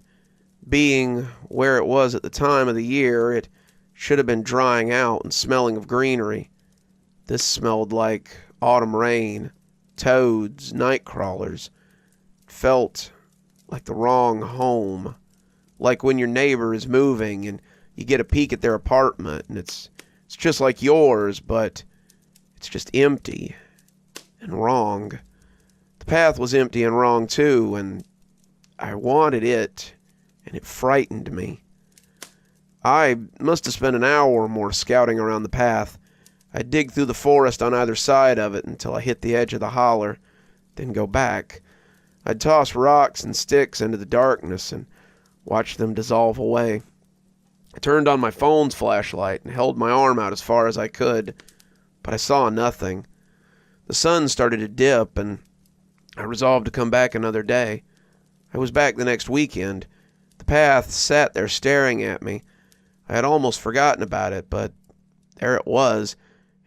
Being where it was at the time of the year, it should have been drying out and smelling of greenery. This smelled like autumn rain, toads, night crawlers. It felt like the wrong home. Like when your neighbor is moving and you get a peek at their apartment and it's just like yours, but it's just empty and wrong. The path was empty and wrong too, and I wanted it, and it frightened me. I must have spent an hour or more scouting around the path. I'd dig through the forest on either side of it until I hit the edge of the holler, then go back. I'd toss rocks and sticks into the darkness and watch them dissolve away. I turned on my phone's flashlight and held my arm out as far as I could, but I saw nothing. The sun started to dip, and I resolved to come back another day. I was back the next weekend. The path sat there staring at me. I had almost forgotten about it, but there it was,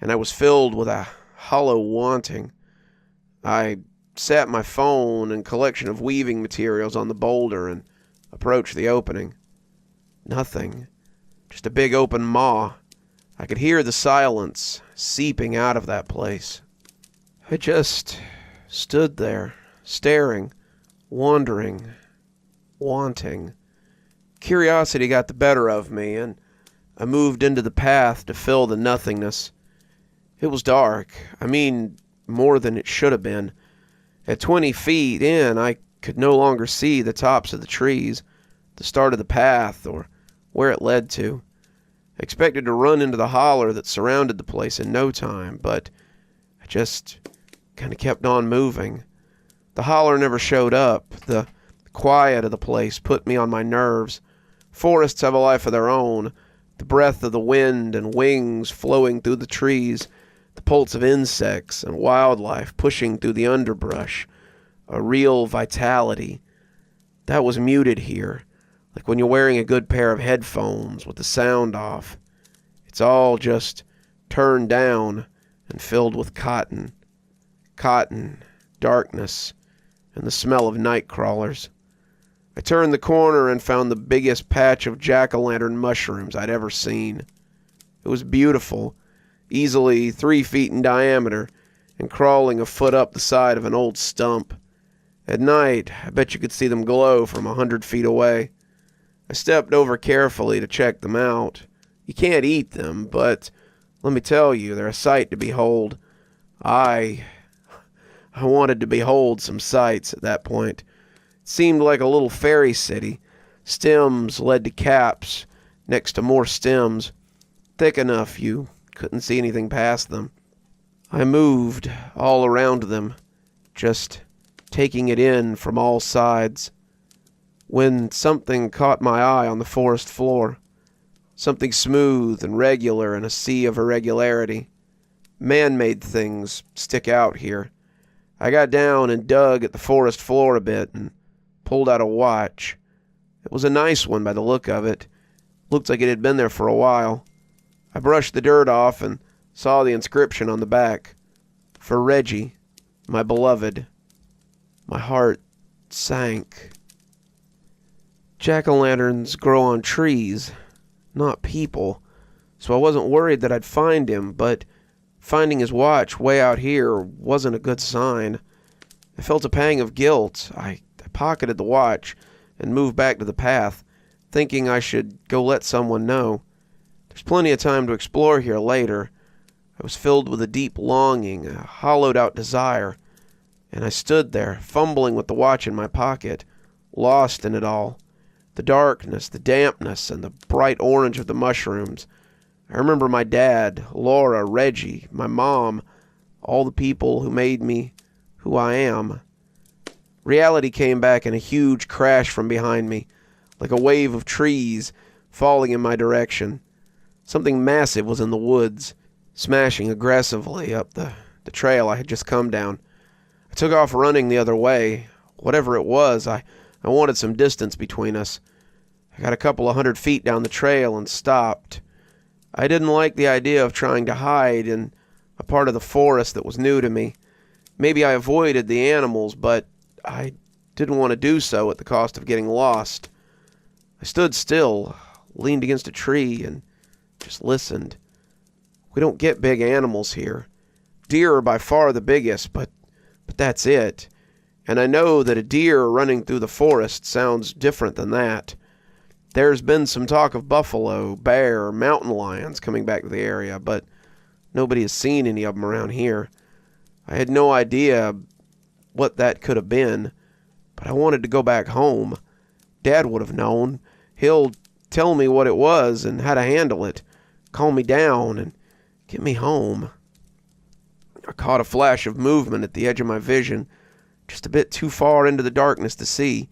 and I was filled with a hollow wanting. I sat my phone and collection of weaving materials on the boulder and approached the opening. Nothing. Just a big open maw. I could hear the silence seeping out of that place. I just stood there, staring, wondering, wanting. Curiosity got the better of me, and I moved into the path to fill the nothingness. It was dark. I mean, more than it should have been. At 20 feet in, I could no longer see the tops of the trees, the start of the path, or where it led to. I expected to run into the holler that surrounded the place in no time, but I just kind of kept on moving. The holler never showed up. The quiet of the place put me on my nerves. Forests have a life of their own. The breath of the wind and wings flowing through the trees, the pulse of insects and wildlife pushing through the underbrush. A real vitality. That was muted here, like when you're wearing a good pair of headphones with the sound off. It's all just turned down and filled with cotton. Cotton, darkness, and the smell of night crawlers. I turned the corner and found the biggest patch of jack-o'-lantern mushrooms I'd ever seen. It was beautiful, easily 3 feet in diameter, and crawling a foot up the side of an old stump. At night, I bet you could see them glow from 100 feet away. I stepped over carefully to check them out. You can't eat them, but let me tell you, they're a sight to behold. I wanted to behold some sights at that point. It seemed like a little fairy city. Stems led to caps, next to more stems, thick enough you couldn't see anything past them. I moved all around them, just taking it in from all sides, when something caught my eye on the forest floor. Something smooth and regular in a sea of irregularity. Man-made things stick out here. I got down and dug at the forest floor a bit and pulled out a watch. It was a nice one by the look of it. Looked like it had been there for a while. I brushed the dirt off and saw the inscription on the back. For Reggie, my beloved. My heart sank. Jack-o'-lanterns grow on trees, not people, so I wasn't worried that I'd find him, but finding his watch way out here wasn't a good sign. I felt a pang of guilt. I pocketed the watch and moved back to the path, thinking I should go let someone know. There's plenty of time to explore here later. I was filled with a deep longing, a hollowed-out desire, and I stood there, fumbling with the watch in my pocket, lost in it all. The darkness, the dampness, and the bright orange of the mushrooms. I remember my dad, Laura, Reggie, my mom, all the people who made me who I am. Reality came back in a huge crash from behind me, like a wave of trees falling in my direction. Something massive was in the woods, smashing aggressively up the trail I had just come down. I took off running the other way. Whatever it was, I wanted some distance between us. I got a couple of 100 feet down the trail and stopped. I didn't like the idea of trying to hide in a part of the forest that was new to me. Maybe I avoided the animals, but I didn't want to do so at the cost of getting lost. I stood still, leaned against a tree, and just listened. We don't get big animals here. Deer are by far the biggest, but that's it. And I know that a deer running through the forest sounds different than that. There's been some talk of buffalo, bear, mountain lions coming back to the area, but nobody has seen any of them around here. I had no idea what that could have been, but I wanted to go back home. Dad would have known. He'll tell me what it was and how to handle it, calm me down, and get me home. I caught a flash of movement at the edge of my vision, just a bit too far into the darkness to see.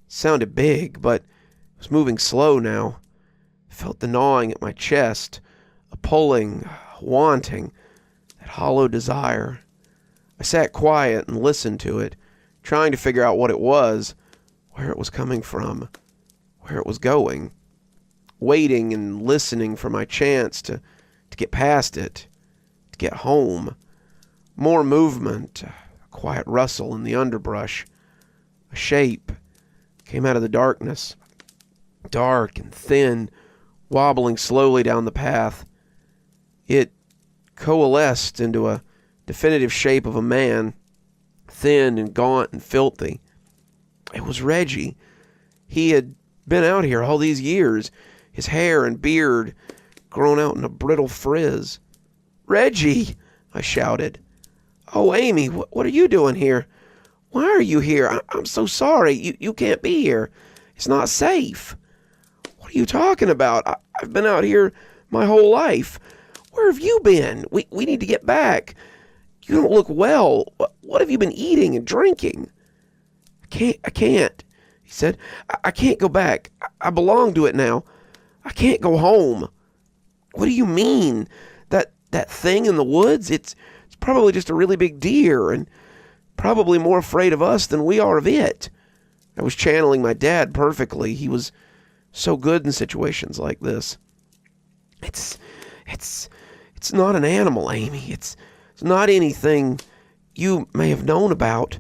It sounded big, but it was moving slow now. I felt the gnawing at my chest, a pulling, wanting, that hollow desire. I sat quiet and listened to it, trying to figure out what it was, where it was coming from, where it was going, waiting and listening for my chance to get past it, to get home. More movement, a quiet rustle in the underbrush. A shape came out of the darkness, dark and thin, wobbling slowly down the path. It coalesced into a definitive shape of a man, thin and gaunt and filthy. It was Reggie. He had been out here all these years, his hair and beard grown out in a brittle frizz. "Reggie!" I shouted. "Oh, Amy, what are you doing here? Why are you here? I'm so sorry. You can't be here. It's not safe." "What are you talking about? I've been out here my whole life. Where have you been? We need to get back. You don't look well. What have you been eating and drinking?" I can't, he said. I can't go back. I belong to it now. I can't go home." "What do you mean? That thing in the woods? It's probably just a really big deer and probably more afraid of us than we are of it." I was channeling my dad perfectly. He was so good in situations like this. It's not an animal, Amy. It's not anything you may have known about.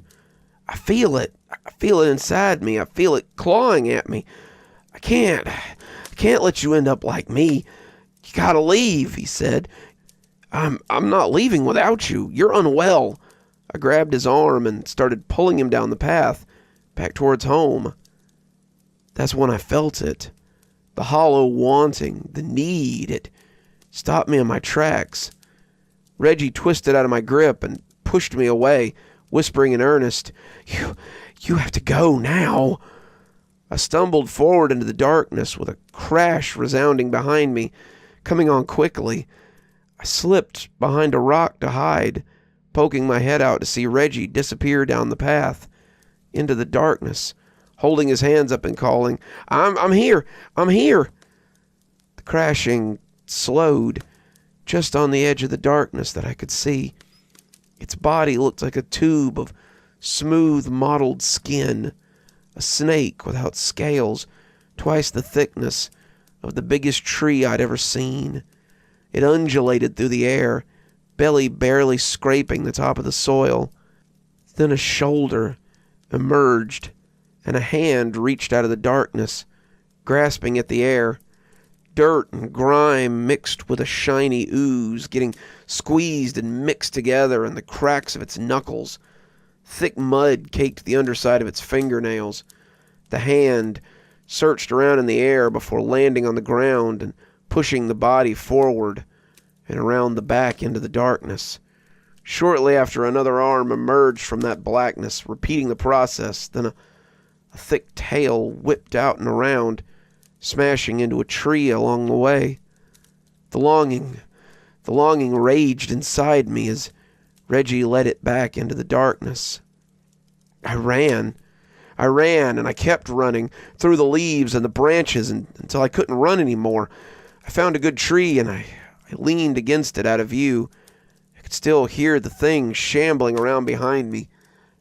I feel it. I feel it inside me. I feel it clawing at me. I can't let you end up like me. You gotta leave," he said. I'm not leaving without you. You're unwell." I grabbed his arm and started pulling him down the path, back towards home. That's when I felt it. The hollow wanting, the need, it stopped me in my tracks. Reggie twisted out of my grip and pushed me away, whispering in earnest, You have to go now." I stumbled forward into the darkness with a crash resounding behind me, coming on quickly. I slipped behind a rock to hide, poking my head out to see Reggie disappear down the path, into the darkness, holding his hands up and calling, I'm here! I'm here!" The crashing slowed, just on the edge of the darkness that I could see. Its body looked like a tube of smooth, mottled skin, a snake without scales, twice the thickness of the biggest tree I'd ever seen. It undulated through the air, belly barely scraping the top of the soil. Then a shoulder emerged, and a hand reached out of the darkness, grasping at the air. Dirt and grime mixed with a shiny ooze, getting squeezed and mixed together in the cracks of its knuckles. Thick mud caked the underside of its fingernails. The hand searched around in the air before landing on the ground and pushing the body forward and around the back into the darkness. Shortly after, another arm emerged from that blackness, repeating the process. Then a thick tail whipped out and around, smashing into a tree along the way. The longing raged inside me as Reggie led it back into the darkness. I ran, and I kept running through the leaves and the branches until I couldn't run anymore. I found a good tree, and I leaned against it out of view. I could still hear the thing shambling around behind me,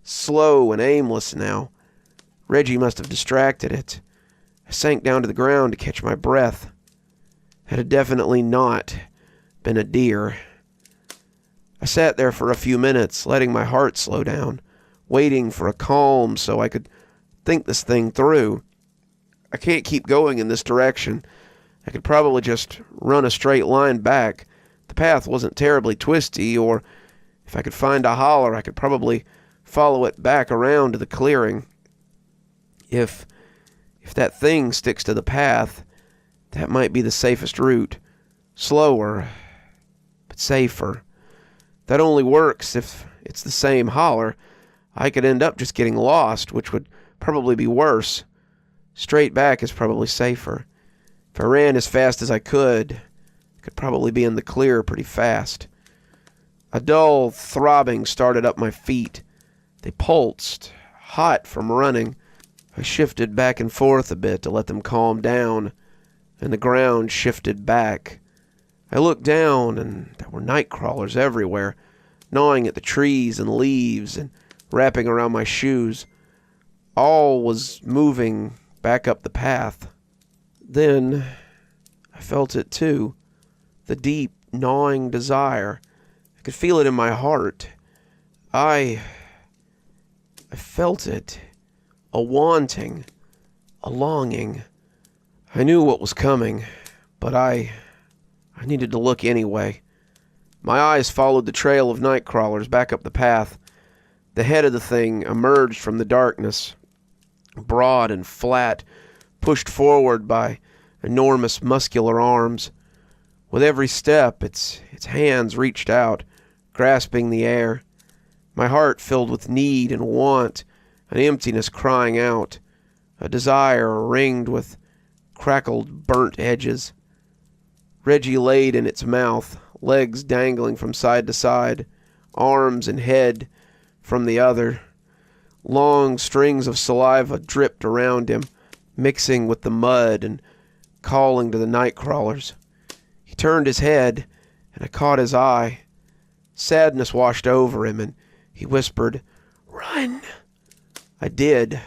slow and aimless now. Reggie must have distracted it. I sank down to the ground to catch my breath. It had definitely not been a deer. I sat there for a few minutes, letting my heart slow down, waiting for a calm so I could think this thing through. I can't keep going in this direction. I could probably just run a straight line back. The path wasn't terribly twisty, or if I could find a holler, I could probably follow it back around to the clearing. If that thing sticks to the path, that might be the safest route. Slower, but safer. That only works if it's the same holler. I could end up just getting lost, which would probably be worse. Straight back is probably safer. If I ran as fast as I could probably be in the clear pretty fast. A dull throbbing started up my feet. They pulsed, hot from running. I shifted back and forth a bit to let them calm down, and the ground shifted back. I looked down, and there were night crawlers everywhere, gnawing at the trees and leaves and wrapping around my shoes. All was moving back up the path. Then I felt it too, the deep, gnawing desire. I could feel it in my heart. I felt it, a wanting, a longing. I knew what was coming, but I needed to look anyway. My eyes followed the trail of night crawlers back up the path. The head of the thing emerged from the darkness, broad and flat, pushed forward by enormous muscular arms. With every step, its hands reached out, grasping the air. My heart filled with need and want, an emptiness crying out, a desire ringed with crackled, burnt edges. Reggie laid in its mouth, legs dangling from side to side, arms and head from the other. Long strings of saliva dripped around him, mixing with the mud and calling to the night crawlers. He turned his head, and I caught his eye. Sadness washed over him, and he whispered, "Run!" I did.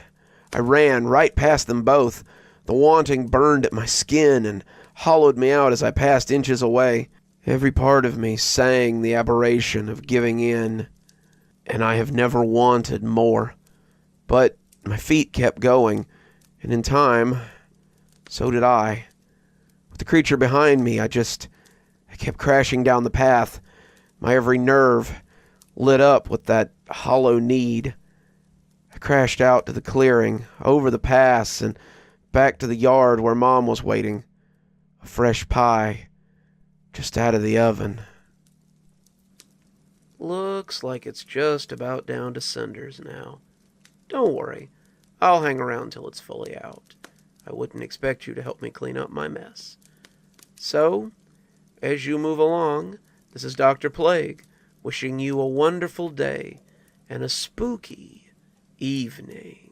I ran right past them both. The wanting burned at my skin and hollowed me out as I passed inches away. Every part of me sang the aberration of giving in, and I have never wanted more. But my feet kept going, and in time, so did I. With the creature behind me, I kept crashing down the path, my every nerve lit up with that hollow need. I crashed out to the clearing, over the pass, and back to the yard where Mom was waiting. A fresh pie, just out of the oven. Looks like it's just about down to cinders now. Don't worry, I'll hang around till it's fully out. I wouldn't expect you to help me clean up my mess. So, as you move along, this is Dr. Plague, wishing you a wonderful day and a spooky evening.